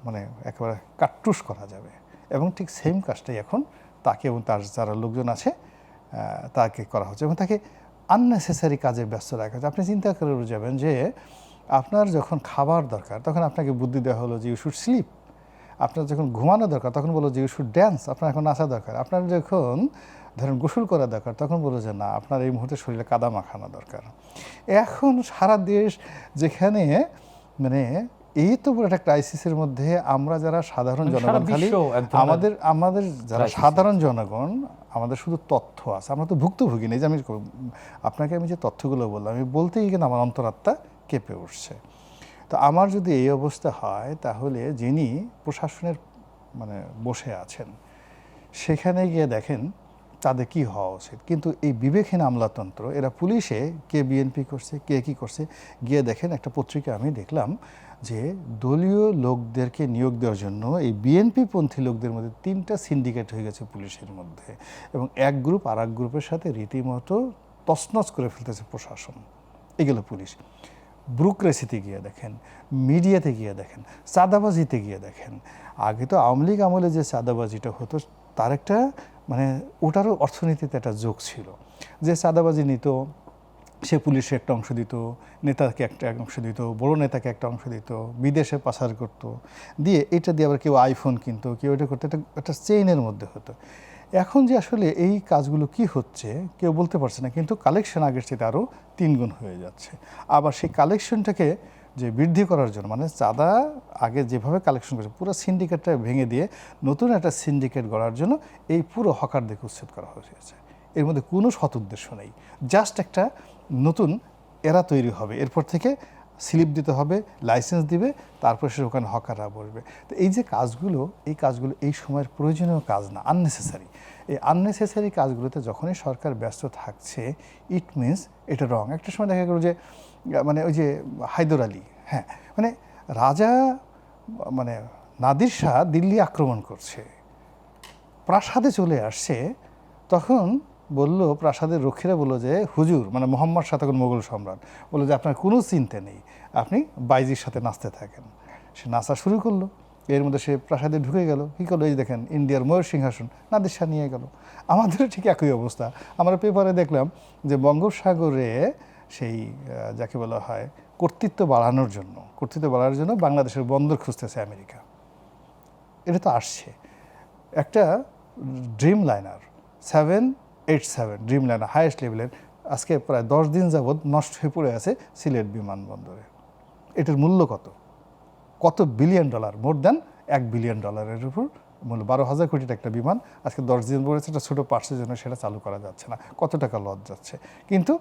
মানে একেবারে কাট্টুস করা যাবে, এবং ঠিক সেম কাজটাই এখন তাকে এবং তার যারা লোকজন আছে তাকে করা হচ্ছে, এবং তাকে আননেসেসারি কাজে ব্যস্ত রাখা হচ্ছে। আপনি চিন্তা করে যাবেন যে আপনার যখন খাবার দরকার তখন আপনাকে বুদ্ধি দেওয়া হলো যে ইউ শুড স্লিপ, আপনার যখন ঘুমানো দরকার তখন বলো যে ইউ শুড ড্যান্স, আপনার এখন নাচা দরকার, আপনার যখন ধরেন গোসল করা দরকার তখন বলো যে না আপনার এই মুহূর্তে শরীরে কাদা মাখানো দরকার। এখন সারা দেশ যেখানে মানে এই তো বড় একটা ক্রাইসিসের মধ্যে আমরা যারা সাধারণ মানে সারা জনগণ খালি বিশ্ব এক ধরনের আমাদের যারা crisis সাধারণ জনগণ আমাদের শুধু তথ্য আছে, আমরা তো ভুক্তভোগী নেই। যে আমি আপনাকে আমি যে তথ্যগুলো বললাম আমি বলতেই কিন্তু আমার অন্তরাত্মা কেঁপে উঠছে। তো আমার যদি এই অবস্থা হয় তাহলে যিনি প্রশাসনের মানে বসে আছেন সেখানে গিয়ে দেখেন তাদের কি হওয়া উচিত। কিন্তু এই বিবেকহীন আমলাতন্ত্র এরা পুলিশে কে বিএনপি করছে কে কি করছে গিয়ে দেখেন একটা পত্রিকা আমি দেখলাম যে দলীয় লোকদেরকে নিয়োগ দেওয়ার জন্য এই বিএনপি পন্থী লোকদের মধ্যে 3টা সিন্ডিকেট হয়ে গেছে পুলিশের মধ্যে, এবং এক গ্রুপ আর এক গ্রুপের সাথে রীতিমতো তছনছ করে ফেলতেছে প্রশাসন। এগুলো পুলিশ। ব্রুক্রেসিতে গিয়ে দেখেন, মিডিয়াতে গিয়ে দেখেন, চাঁদাবাজিতে গিয়ে দেখেন। আগে তো আওয়ামী লীগ আমলে যে চাঁদাবাজিটা হতো তার একটা মানে ওটারও অর্থনীতিতে একটা যোগ ছিল, যে চাঁদাবাজি নিত সে পুলিশে একটা অংশ দিত, নেতাকে একটা অংশ দিত, বড় নেতাকে একটা অংশ দিত, বিদেশে পাচার করতো, দিয়ে এটা দিয়ে আবার কেউ আইফোন কিনতো, কেউ এটা করতো, একটা চেইনের মধ্যে হতো। এখন যে আসলে এই কাজগুলো কি হচ্ছে কেউ বলতে পারছে না, কিন্তু কালেকশন আগের চেয়ে আরও 3 গুণ হয়ে যাচ্ছে। আবার সেই কালেকশনটাকে যে বৃদ্ধি করার জন্য মানে চাঁদা আগে যেভাবে কালেকশন করেছে পুরো সিন্ডিকেটটা ভেঙে দিয়ে নতুন একটা সিন্ডিকেট গড়ার জন্য এই পুরো হকারদেরকে উচ্ছেদ করা হয়েছে। এর মধ্যে কোনো সৎ উদ্দেশ্য নেই, জাস্ট একটা নতুন এরা তৈরি হবে, এরপর থেকে স্লিপ দিতে হবে, লাইসেন্স দিবে, তারপর সে ওখানে হকাররা বসবে। তো এই যে কাজগুলো এই সময়ের প্রয়োজনীয় কাজ না, আননেসেসারি। এই আননেসেসারি কাজগুলোতে যখনই সরকার ব্যস্ত থাকছে ইট মিনস এটা রং। একটা সময় দেখা গেল যে মানে ওই যে হায়দর আলী, হ্যাঁ মানে রাজা মানে নাদির শাহ দিল্লি আক্রমণ করছে, প্রাসাদে চলে আসছে, তখন বললো প্রাসাদের রক্ষীরা বললো যে হুজুর মানে মোহাম্মদ শাহ তখন মোগল সম্রাট বললো যে আপনার কোনো চিন্তা নেই, আপনি বাইজির সাথে নাচতে থাকেন। সে নাচা শুরু করলো, এর মধ্যে সে প্রাসাদে ঢুকে গেল, কী করলো এই দেখেন ইন্ডিয়ার ময়ূর সিংহাসন নাদির শাহ নিয়ে গেল। আমাদেরও ঠিক একই অবস্থা। আমরা পেপারে দেখলাম যে বঙ্গোপসাগরে সেই যাকে বলা হয় কর্তৃত্ব বাড়ানোর জন্য বাংলাদেশের বন্দর খুঁজতেছে আমেরিকা। এটা তো আসছে একটা dream liner 787 dream liner highest লেভেলের আজকে প্রায় 10 দিন যাবৎ নষ্ট হয়ে পড়ে আছে সিলেট বিমানবন্দরে। এটার মূল্য কত billion dollar, more than $1 billion উপর মূল্য। 12,000 কোটির একটা বিমান আজকে 10 দিন পড়েছে, একটা ছোটো পার্টসের জন্য সেটা চালু করা যাচ্ছে না, কত টাকা লস যাচ্ছে। কিন্তু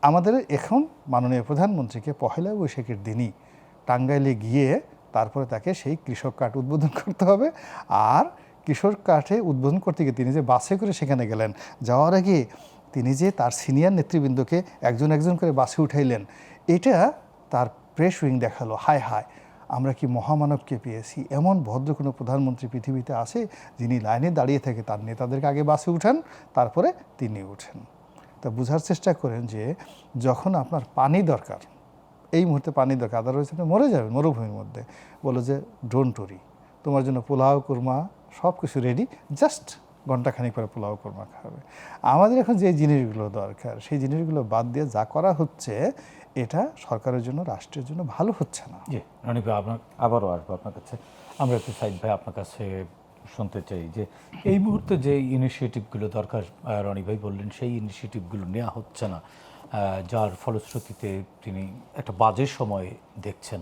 আমাদের এখন মাননীয় প্রধানমন্ত্রীকে পহেলা বৈশাখের দিনই টাঙ্গাইলে গিয়ে তারপরে তাকে সেই কৃষক কার্ড উদ্বোধন করতে হবে। আর কৃষক কার্ডে উদ্বোধন করতে গিয়ে তিনি যে বাসে করে সেখানে গেলেন, যাওয়ার আগে তিনি যে তার সিনিয়র নেতৃবৃন্দকে একজন একজন করে বাসে উঠাইলেন, এটা তার প্রেস উইং দেখালো। হায় হায়, আমরা কি মহামানবকে পেয়েছি। এমন ভদ্র কোনো প্রধানমন্ত্রী পৃথিবীতে আছে যিনি লাইনে দাঁড়িয়ে থেকে তার নেতাদেরকে আগে বাসে উঠান, তারপরে তিনি উঠেন। তা বোঝার চেষ্টা করেন যে যখন আপনার পানি দরকার, এই মুহূর্তে পানি দরকার, আদারওয়াইজ আপনি মরে যাবেন মরুভূমির মধ্যে, বলো যে ডোন্ট ওরি, তোমার জন্য পোলাও কোরমা সব কিছু রেডি, জাস্ট ঘন্টাখানিক পরে পোলাও কোরমা খাবে। আমাদের এখন যে জিনিসগুলো দরকার সেই জিনিসগুলো বাদ দিয়ে যা করা হচ্ছে এটা সরকারের জন্য রাষ্ট্রের জন্য ভালো হচ্ছে না। জি রনি ভাই, আপনার আবারও আসবো আপনার কাছে। আমরা একটু সাইদ ভাই আপনার কাছে শুনতে চাই যে এই মুহূর্তে যে ইনিশিয়েটিভগুলো দরকার রনি ভাই বললেন সেই ইনিশিয়েটিভগুলো নেওয়া হচ্ছে না, যার ফলশ্রুতিতে তিনি একটা বাজে সময় দেখছেন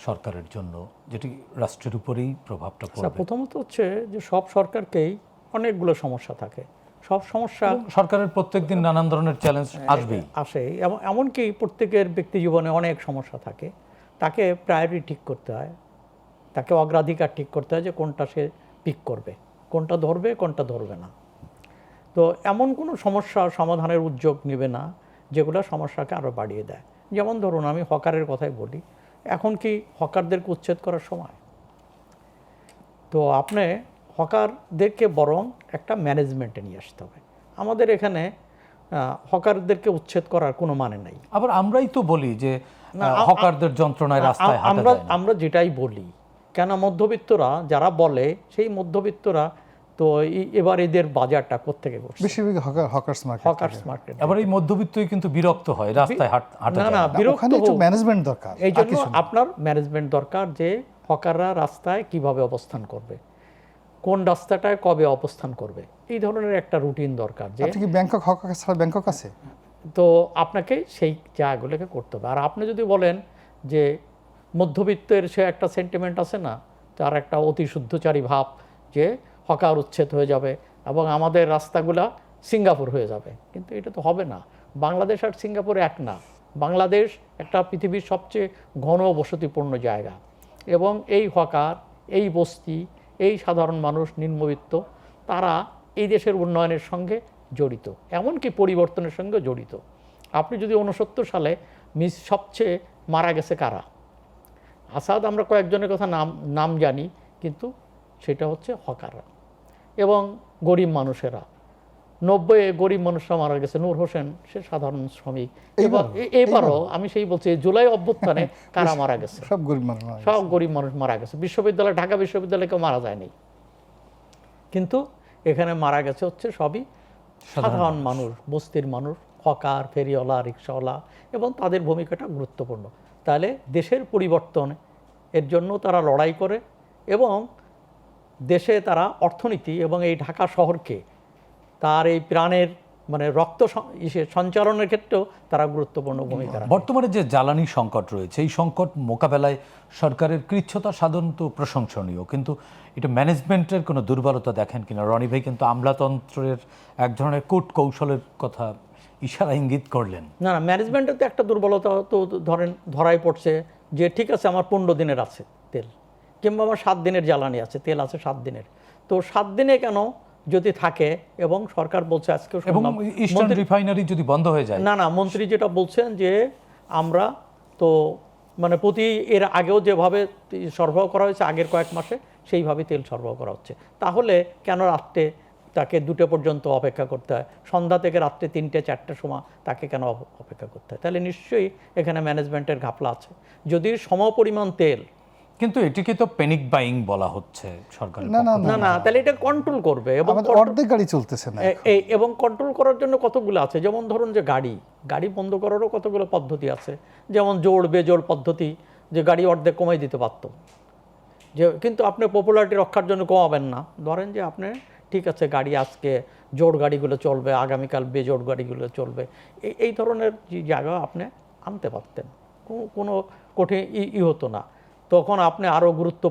সরকারের জন্য, যেটি রাষ্ট্রের উপরেই প্রভাবটা পড়বে। প্রথমত হচ্ছে যে সব সরকারকেই অনেকগুলো সমস্যা থাকে, সব সমস্যা সরকারের প্রত্যেকদিন নানান ধরনের চ্যালেঞ্জ আসবেই আসে, এমনকি প্রত্যেকের ব্যক্তি জীবনে অনেক সমস্যা থাকে। তাকে প্রায়োরিটি ঠিক করতে হয়, তাকে অগ্রাধিকার ঠিক করতে হয় যে কোনটা সে পিক করবে, কোনটা ধরবে কোনটা ধরবে না। তো এমন কোনো সমস্যা সমাধানের উদ্যোগ নেবে না যেগুলো সমস্যাকে আরও বাড়িয়ে দেয়। যেমন ধরুন আমি হকারের কথাই বলি, এখন কি হকারদেরকে উচ্ছেদ করার সময়? তো আপনি হকারদেরকে বরং একটা ম্যানেজমেন্টে নিয়ে আসতে হবে। আমাদের এখানে হকারদেরকে উচ্ছেদ করার কোনো মানে নাই। আবার আমরাই তো বলি যে হকারদের যন্ত্রণায় রাস্তায় হাঁটা আমরা যায় না। আমরা যেটাই বলি, কেন মধ্যবিত্তরা যারা বলে, সেই মধ্যবিত্তরা তো এবার এদের বাজারটা কোত্থেকে করছে? বেশিরভাগ হকার্স মার্কেট। Hawkers market. আবার এই মধ্যবিত্তই কিন্তু বিরক্ত হয় রাস্তায় হাঁটা না যায় না, না। বিরক্ত ওখানে একটু হোক। ম্যানেজমেন্ট দরকার। এই আর জন্য কিছু না। আপনার ম্যানেজমেন্ট দরকার, যে হকাররা রাস্তায় কিভাবে অবস্থান করবে, কোন রাস্তাটায় কবে অবস্থান করবে, এই ধরনের একটা রুটিন দরকার। যে আপনি কি ব্যাংকক হকার ছাড়া ব্যাংকক আছে? তো আপনাকে সেই জায়গাগুলোকে করতে হবে। আর আপনি যদি বলেন যে মধ্যবিত্তের সে একটা সেন্টিমেন্ট আছে না, তার একটা অতি শুদ্ধচারী ভাব, যে হকার উচ্ছেদ হয়ে যাবে এবং আমাদের রাস্তাগুলা সিঙ্গাপুর হয়ে যাবে, কিন্তু এটা তো হবে না। বাংলাদেশ আর সিঙ্গাপুর এক না। বাংলাদেশ একটা পৃথিবীর সবচেয়ে ঘন বসতিপূর্ণ জায়গা, এবং এই হকার, এই বস্তি, এই সাধারণ মানুষ, নিম্নবিত্ত, তারা এই দেশের উন্নয়নের সঙ্গে জড়িত, এমনকি পরিবর্তনের সঙ্গে জড়িত। আপনি যদি 69 সালে সবচেয়ে মারা গেছে কারা? আসাদ, আমরা কয়েকজনের কথা নাম জানি, কিন্তু সেটা হচ্ছে হকাররা এবং গরিব মানুষেরা। 90-এ গরিব মানুষরা মারা গেছে। নূর হোসেন, সে সাধারণ শ্রমিক। এবারও আমি সেই বলছি, জুলাই অভ্যুত্থানে কারা মারা গেছে? সব গরিব মানুষ মারা সব গরিব মানুষ মারা গেছে। বিশ্ববিদ্যালয়, ঢাকা বিশ্ববিদ্যালয়ে কেউ মারা যায়নি, কিন্তু এখানে মারা গেছে হচ্ছে সবই সাধারণ মানুষ, বস্তির মানুষ, হকার, ফেরিওয়ালা, রিক্সাওয়ালা, এবং তাদের ভূমিকাটা গুরুত্বপূর্ণ। তাহলে দেশের পরিবর্তন এর জন্য তারা লড়াই করে, এবং দেশে তারা অর্থনীতি এবং এই ঢাকা শহরকে তার এই প্রাণের মানে রক্ত সঞ্চালনের ক্ষেত্রেও তারা গুরুত্বপূর্ণ ভূমিকা রাখে। বর্তমানে যে জ্বালানি সংকট রয়েছে, এই সংকট মোকাবেলায় সরকারের কৃচ্ছতা সাধারণত প্রশংসনীয়, কিন্তু এটা ম্যানেজমেন্টের কোনো দুর্বলতা দেখেন কিনা? রনি ভাই কিন্তু আমলাতন্ত্রের এক ধরনের কূট কৌশলের কথা ইশারা ইঙ্গিত করলেন। না না, ম্যানেজমেন্টের তো একটা দুর্বলতা তো ধরাই পড়ছে, যে ঠিক আছে আমার 15 দিনের আছে তেল, কিংবা আমার 7 দিনের জ্বালানি আছে, তেল আছে 7 দিনের, তো 7 দিনে কেন যদি থাকে, এবং সরকার বলছে আজকে, এবং ইস্টার্ন রিফাইনারি যদি বন্ধ হয়ে যায়। না না, মন্ত্রী যেটা বলছেন যে আমরা তো মানে এর আগেও যেভাবে সরবরাহ করা হয়েছে আগের কয়েক মাসে, সেইভাবে তেল সরবরাহ করা হচ্ছে। তাহলে কেন রাত্রে তাকে 2টা পর্যন্ত অপেক্ষা করতে হয়? সন্ধ্যা থেকে রাত্রে 3টে-4টের সময় তাকে কেন অপেক্ষা করতে হয়? তাহলে নিশ্চয়ই এখানে ম্যানেজমেন্টের ঘাপলা আছে। যদি সমপরিমাণ তেল, কিন্তু এটিকে তো প্যানিক বাইং বলা হচ্ছে সরকার। না না না না, তাহলে এটা কন্ট্রোল করবে, এবং অর্ধেক গাড়ি চলতেছে না। এবং কন্ট্রোল করার জন্য কতগুলো আছে। যেমন ধরুন যে গাড়ি বন্ধ করারও কতগুলো পদ্ধতি আছে, যেমন জোড় বেজোড় পদ্ধতি, যে গাড়ি অর্ধেক কমাই দিতে পারত, যে কিন্তু আপনি পপুলারিটি রক্ষার জন্য কমাবেন না। ধরেন যে আপনি ঠিক আছে, গাড়ি আজকে জোড় গাড়িগুলো চলবে, আগামীকাল বেজোড় গাড়িগুলো চলবে, এই ধরনের যে জায়গা আপনি আনতে পারতেন, কোনো কঠিন হতো না। তখন আপনি আরও গুরুত্ব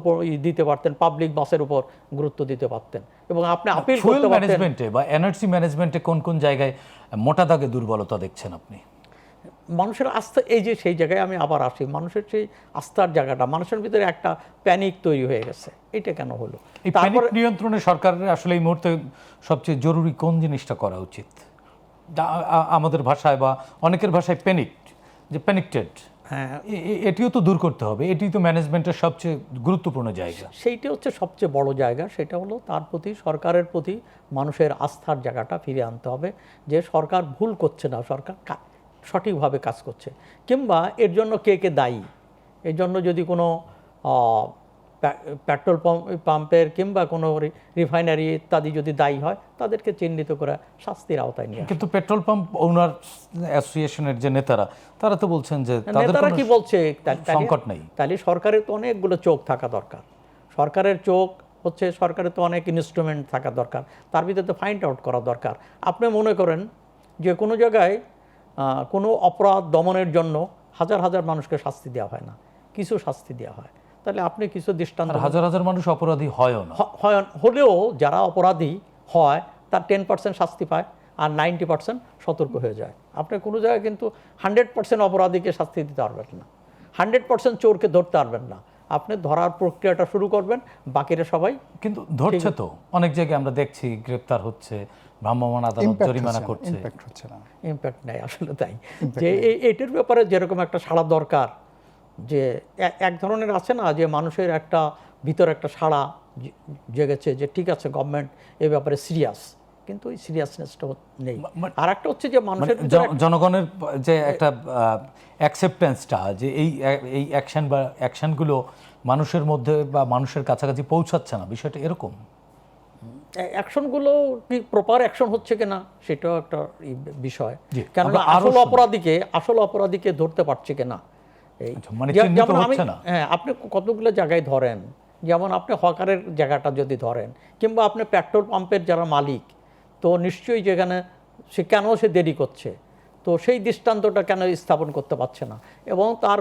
দিতে পারতেন, পাবলিক বাসের উপর গুরুত্ব দিতে পারতেন, এবং আপনি আপিল করতে পারতেন। ম্যানেজমেন্টে বা এনার্জি ম্যানেজমেন্টে কোন কোন জায়গায় মোটা দাগে দুর্বলতা দেখছেন আপনি? মানুষের আস্থা, এই যে সেই জায়গায় আমি আবার আসি, মানুষের সেই আস্থার জায়গাটা, মানুষের ভিতরে একটা প্যানিক তৈরি হয়ে গেছে। এটা কেন হলো? এই প্যানিক নিয়ন্ত্রণে সরকারের আসলে এই মুহূর্তে সবচেয়ে জরুরি কোন জিনিসটা করা উচিত? আমাদের ভাষায় বা অনেকের ভাষায় প্যানিকটেড, হ্যাঁ, এটিও তো দূর করতে হবে। এটি তো ম্যানেজমেন্টের সবচেয়ে গুরুত্বপূর্ণ জায়গা। সেইটা হচ্ছে সবচেয়ে বড় জায়গা। সেটা হলো তার প্রতি, সরকারের প্রতি মানুষের আস্থার জায়গাটা ফিরে আনতে হবে, যে সরকার ভুল করছে না, সরকার সঠিকভাবে কাজ করছে, কিংবা এর জন্য কে কে দায়ী। এর জন্য যদি কোনো পেট্রোল পাম্পের কিংবা কোনো রিফাইনারি ইত্যাদি যদি দায়ী হয়, তাদেরকে চিহ্নিত করে শাস্তির আওতায় নিয়ে। কিন্তু পেট্রোল পাম্প ওনার অ্যাসোসিয়েশনের যে নেতারা, তারা তো বলছেন যে নেতারা কি বলছে, সংকট নেই। তাহলে সরকারের তো অনেকগুলো চোখ থাকা দরকার। সরকারের চোখ হচ্ছে, সরকারের তো অনেক ইনস্ট্রুমেন্ট থাকা দরকার, তার ভিতরে তো ফাইন্ড আউট করা দরকার। আপনি মনে করেন যে কোনো জায়গায় কোনো অপরাধ দমনের জন্য হাজার হাজার মানুষকে শাস্তি দেওয়া হয় না, কিছু শাস্তি দেওয়া হয়। তাহলে আপনি কিছু দৃষ্টান্ত, হাজার হাজার মানুষ অপরাধী হয়ও না, হলেও যারা অপরাধী হয় তার 10% শাস্তি পায়, আর 90% সতর্ক হয়ে যায়। আপনি কোনো জায়গায় কিন্তু 100% অপরাধীকে শাস্তি দিতে পারবেন না, 100% চোরকে ধরতে পারবেন না। আপনি ধরার প্রক্রিয়াটা শুরু করবেন, বাকিরা সবাই কিন্তু ধরছে তো। অনেক জায়গায় আমরা দেখছি গ্রেপ্তার হচ্ছে, ভ্রাম্যমাণ আদালত জরিমানা করছে, ইম্প্যাক্ট নেই আসলে। তাই যে এটার ব্যাপারে যেরকম একটা সাড়া দরকার, যে এক ধরনের আছে না, যে মানুষের একটা ভিতরে একটা সাড়া জেগেছে, যে ঠিক আছে গভর্নমেন্ট এই ব্যাপারে সিরিয়াস, কিন্তু ওই সিরিয়াসনেসটা নেই। মানে- আর একটা হচ্ছে যে মানুষের মানে ভিতরে জনগণের যে একটা অ্যাকসেপ্টেন্সটা, যে এই অ্যাকশন বা অ্যাকশনগুলো মানুষের মধ্যে বা মানুষের কাছাকাছি পৌঁছাচ্ছে না, বিষয়টা এরকম। অ্যাকশনগুলো কি প্রপার অ্যাকশন হচ্ছে কিনা সেটাও একটা বিষয়, জি, কেননা আমরা আরো আসল অপরাধীকে ধরতে পারছে কিনা। এই আচ্ছা, মানে চিহ্নিত যেমন আমি হচ্ছে না। হ্যাঁ, আপনি কতগুলো জায়গায় ধরেন, যেমন আপনি হকারের জায়গাটা যদি ধরেন, কিংবা আপনি পেট্রোল পাম্পের যারা মালিক, তো নিশ্চয়ই যেখানে সে দেরি করছে, তো সেই দৃষ্টান্তটা কেন স্থাপন করতে পারছে না, এবং তার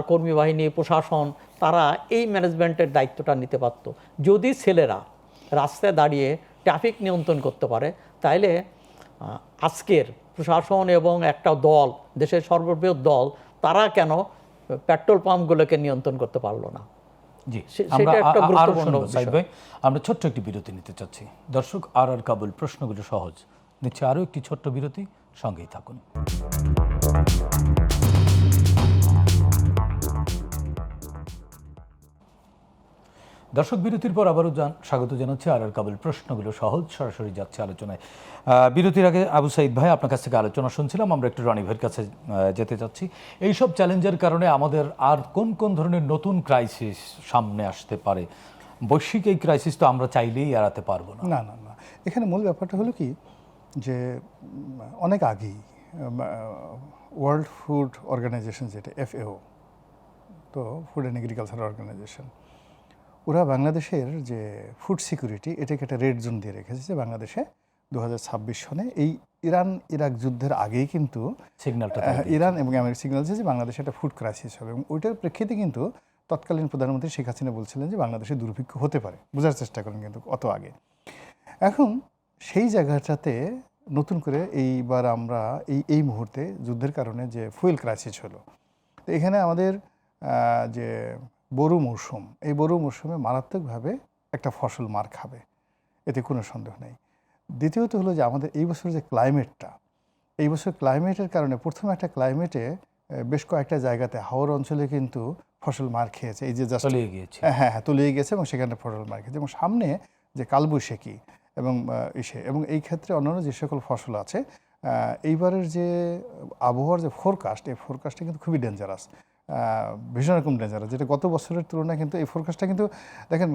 কর্মী বাহিনী প্রশাসন তারা এই ম্যানেজমেন্টের দায়িত্বটা নিতে পারত। যদি ছেলেরা রাস্তায় দাঁড়িয়ে ট্রাফিক নিয়ন্ত্রণ করতে পারে, তাইলে আজকের প্রশাসন এবং একটা দল, দেশের সর্ববৃহৎ দল, তারা কেন পেট্রোল পাম্পগুলোকে নিয়ন্ত্রণ করতে পারলো না? জি, সেটা আমরা একটা আরো গুরুত্বপূর্ণ শুনবো সাইদ বিষয়। ভাই। আমরা ছোট্ট একটি বিরতি নিতে চাচ্ছি। দর্শক, আর কাবুল, প্রশ্নগুলো সহজ। নিচ্ছে আরো একটি ছোট্ট বিরতি, সঙ্গেই থাকুন। দর্শক, বিরতির পর আবারও স্বাগত জানাচ্ছি। আর কাবুল, প্রশ্নগুলো সহজ, সরাসরি যাচ্ছে আলোচনায়। বিরতির আগে আবু সাইদ ভাই, আপনার কাছ থেকে আলোচনা শুনছিলাম, আমরা একটু রনি ভাইয়ের কাছে যেতে চাচ্ছি। এইসব চ্যালেঞ্জের কারণে আমাদের আর কোন কোন ধরনের নতুন ক্রাইসিস সামনে আসতে পারে? বৈশ্বিক এই ক্রাইসিস তো আমরা চাইলেই এড়াতে পারবো না। না না না, এখানে মূল ব্যাপারটা হলো কি, যে অনেক আগেই ওয়ার্ল্ড ফুড অর্গানাইজেশন, যেটা FAO, তো ফুড অ্যান্ড এগ্রিকালচার অর্গানাইজেশন, ওরা বাংলাদেশের যে ফুড সিকিউরিটি, এটাকে একটা রেড জোন দিয়ে রেখেছে, যে বাংলাদেশে 2026 সনে এই ইরান ইরাক যুদ্ধের আগেই কিন্তু সিগন্যালটা ইরান এবং আমেরিকা সিগন্যাল দিয়েছে যে বাংলাদেশে একটা ফুড ক্রাইসিস হবে, এবং ওইটার প্রেক্ষিতে কিন্তু তৎকালীন প্রধানমন্ত্রী শেখ হাসিনা বলছিলেন যে বাংলাদেশে দুর্ভিক্ষ হতে পারে, বোঝার চেষ্টা করেন কিন্তু অত আগে। এখন সেই জায়গাটাতে নতুন করে এইবার আমরা এই মুহূর্তে যুদ্ধের কারণে যে ফুয়েল ক্রাইসিস হলো, তো এখানে আমাদের যে বোরো মৌসুম, এই বোরো মৌসুমে মারাত্মকভাবে একটা ফসল মার খাবে, এতে কোনো সন্দেহ নেই। দ্বিতীয়ত হলো যে আমাদের এই বছর যে ক্লাইমেটটা, এই বছর ক্লাইমেটের কারণে প্রথম একটা ক্লাইমেটে বেশ কয়েকটা জায়গাতে হাওর অঞ্চলে কিন্তু ফসল মার খেয়েছে, এই যে জাস্ট তলিয়ে গিয়েছে। হ্যাঁ তলিয়ে গেছে, এবং সেখানে ফসল মার খেয়েছে, এবং সামনে যে কালবৈশাখী এবং এবং এই ক্ষেত্রে অন্যান্য যে সকল ফসল আছে, এইবারের যে আবহাওয়ার যে ফোরকাস্ট, এই ফোরকাস্টটা কিন্তু খুবই ডেঞ্জারাস, ভীষণ রকম ডেঞ্জারাস, যেটা গত বছরের তুলনায় কিন্তু এই ফোরকাস্টটা কিন্তু দেখেন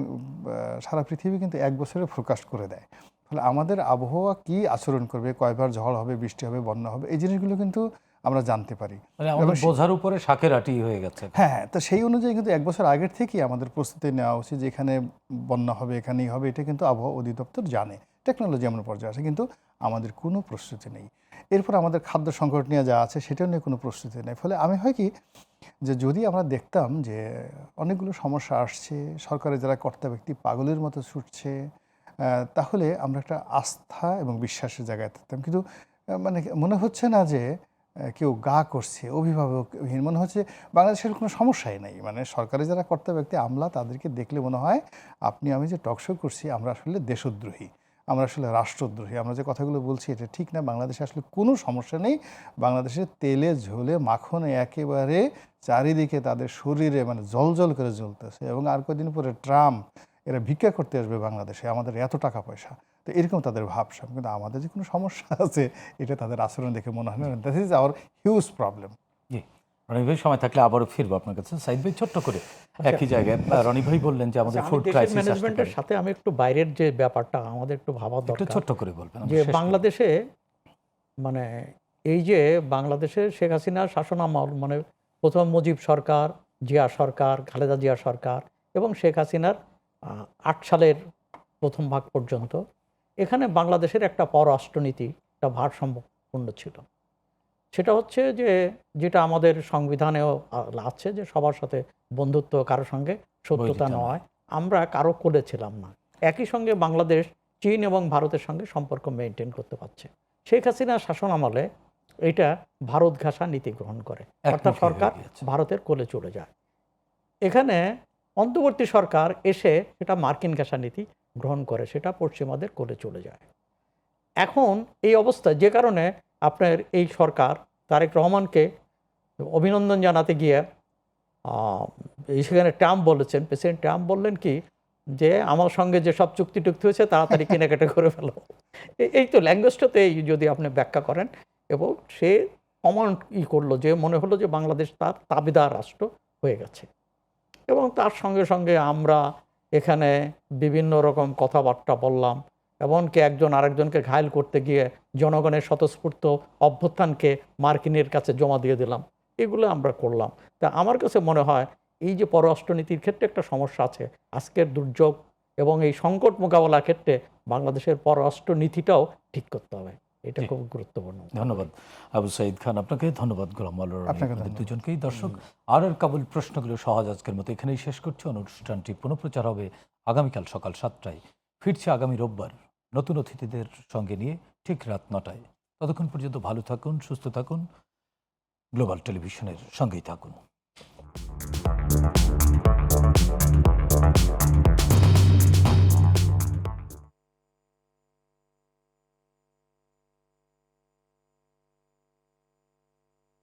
সারা পৃথিবী কিন্তু এক বছরের ফোরকাস্ট করে দেয়। ফলে আমাদের আবহাওয়া কি আচরণ করবে, কয়বার ঝড় হবে, বৃষ্টি হবে, বন্যা হবে, এই জিনিসগুলো কিন্তু আমরা জানতে পারি। মানে আমাদের বোঝার উপরে শাকের আটি হয়ে গেছে। হ্যাঁ, তো সেই অনুযায়ী কিন্তু এক বছর আগের থেকেই আমাদের প্রস্তুতি নেওয়া উচিত, যে এখানে বন্যা হবে, এখানেই হবে, এটা কিন্তু আবহাওয়া অধিদপ্তর জানে, টেকনোলজি এমন পর্যায়ে আছে, কিন্তু আমাদের কোনো প্রস্তুতি নেই। এরপর আমাদের খাদ্য সংকট নিয়ে যা আছে সেটাও নিয়ে কোনো প্রস্তুতি নেই। ফলে আমি হয় কি, যে যদি আমরা দেখতাম যে অনেকগুলো সমস্যা আসছে, সরকারের যারা কর্তা ব্যক্তি পাগলের মতো ছুটছে, তাহলে আমরা একটা আস্থা এবং বিশ্বাসের জায়গায় থাকতাম। কিন্তু মানে মনে হচ্ছে না যে কেউ গা করছে, অভিভাবকহীন মনে হচ্ছে, বাংলাদেশের কোনো সমস্যাই নেই। মানে সরকারি যারা কর্তা ব্যক্তি আমলা, তাদেরকে দেখলে মনে হয় আপনি আমি যে টকশো করছি, আমরা আসলে দেশদ্রোহী, আমরা আসলে রাষ্ট্রদ্রোহী, আমরা যে কথাগুলো বলছি এটা ঠিক না। বাংলাদেশে আসলে কোনো সমস্যা নেই, বাংলাদেশের তেলে ঝোলে মাখনে একেবারে চারিদিকে তাদের শরীরে মানে জলজল করে জ্বলতেছে, এবং আর কদিন পরে ট্রাম্প এরা ভিক্ষা করতে আসবে বাংলাদেশে, আমাদের এত টাকা পয়সা, তো এরকম তাদের ভাবসাব। কিন্তু আমাদের যে কোনো সমস্যা আছে এটা তাদের আচরণ দেখে মনে হয় না। That is our huge problem. জি, রনি ভাই, সময় থাকলে আবারও ফিরবো আপনার কাছে। সাইদ ভাই, ছোট্ট করে একই জায়গায়, রনি ভাই বললেন যে আমাদের ফুড ক্রাইসিস ম্যানেজমেন্টের সাথে আমি একটু বাইরের যে ব্যাপারটা আমাদের একটু ভাবা একটু দরকার, ছোট্ট করে বলবেন। যে বাংলাদেশে মানে এই যে বাংলাদেশে শেখ হাসিনার শাসনামল, মানে প্রথম মুজিব সরকার, জিয়া সরকার, খালেদা জিয়া সরকার, এবং শেখ হাসিনার 8 সালের প্রথম ভাগ পর্যন্ত এখানে বাংলাদেশের একটা পররাষ্ট্রনীতি একটা ভারসাম্যপূর্ণ ছিল। সেটা হচ্ছে যে যেটা আমাদের সংবিধানেও আছে, যে সবার সাথে বন্ধুত্ব, কারো সঙ্গে শত্রুতা নয়, আমরা কারো কোলে ছিলাম না। একই সঙ্গে বাংলাদেশ চীন এবং ভারতের সঙ্গে সম্পর্ক মেনটেন করতে পারছে। শেখ হাসিনার শাসন আমলে এটা ভারত ঘাসা নীতি গ্রহণ করে, অর্থাৎ সরকার ভারতের কোলে চলে যায়। এখানে অন্তর্বর্তী সরকার এসে সেটা মার্কিন ঘাসা নীতি গ্রহণ করে, সেটা পশ্চিমাদের কোলে চলে যায়। এখন এই অবস্থা, যে কারণে আপনার এই সরকার তারেক রহমানকে অভিনন্দন জানাতে গিয়ে সেখানে ট্রাম্প বলেছেন, প্রেসিডেন্ট ট্রাম্প বললেন কি, যে আমার সঙ্গে যে সব চুক্তি টুক্তি হয়েছে তাড়াতাড়ি কেনাকাটা করে ফেলো। এই তো ল্যাঙ্গুয়েজটাতে এই যদি আপনি ব্যাখ্যা করেন, এবং সে অমান করলো যে মনে হলো যে বাংলাদেশ তার তাবেদার রাষ্ট্র হয়ে গেছে। এবং তার সঙ্গে সঙ্গে আমরা এখানে বিভিন্ন রকম কথাবার্তা বললাম, এমনকি একজন আরেকজনকে ঘায়েল করতে গিয়ে জনগণের স্বতঃস্ফূর্ত অভ্যুত্থানকে মার্কিনের কাছে জমা দিয়ে দিলাম। এগুলো আমরা করলাম। তা আমার কাছে মনে হয় এই যে পররাষ্ট্রনীতির ক্ষেত্রে একটা সমস্যা আছে। আজকের দুর্যোগ এবং এই সংকট মোকাবেলার ক্ষেত্রে বাংলাদেশের পররাষ্ট্রনীতিটাও ঠিক করতে হবে। এটা খুব গুরুত্বপূর্ণ। ধন্যবাদ আবু সাঈদ খান, আপনাকে ধন্যবাদ গোলাম মাওলানা রনি, আপনাকে আপনাদের ধন্যবাদ। দুজনকেই। দর্শক, আর কাবুল প্রশ্নগুলো সহজ আজকের মতো এখানেই শেষ করছি। অনুষ্ঠানটি পুনঃপ্রচার হবে আগামীকাল সকাল 7টায়। ফিরছে আগামী রোববার নতুন অতিথিদের সঙ্গে নিয়ে ঠিক রাত 9টায়। ততক্ষণ পর্যন্ত ভালো থাকুন, সুস্থ থাকুন, গ্লোবাল টেলিভিশনের সঙ্গেই থাকুন।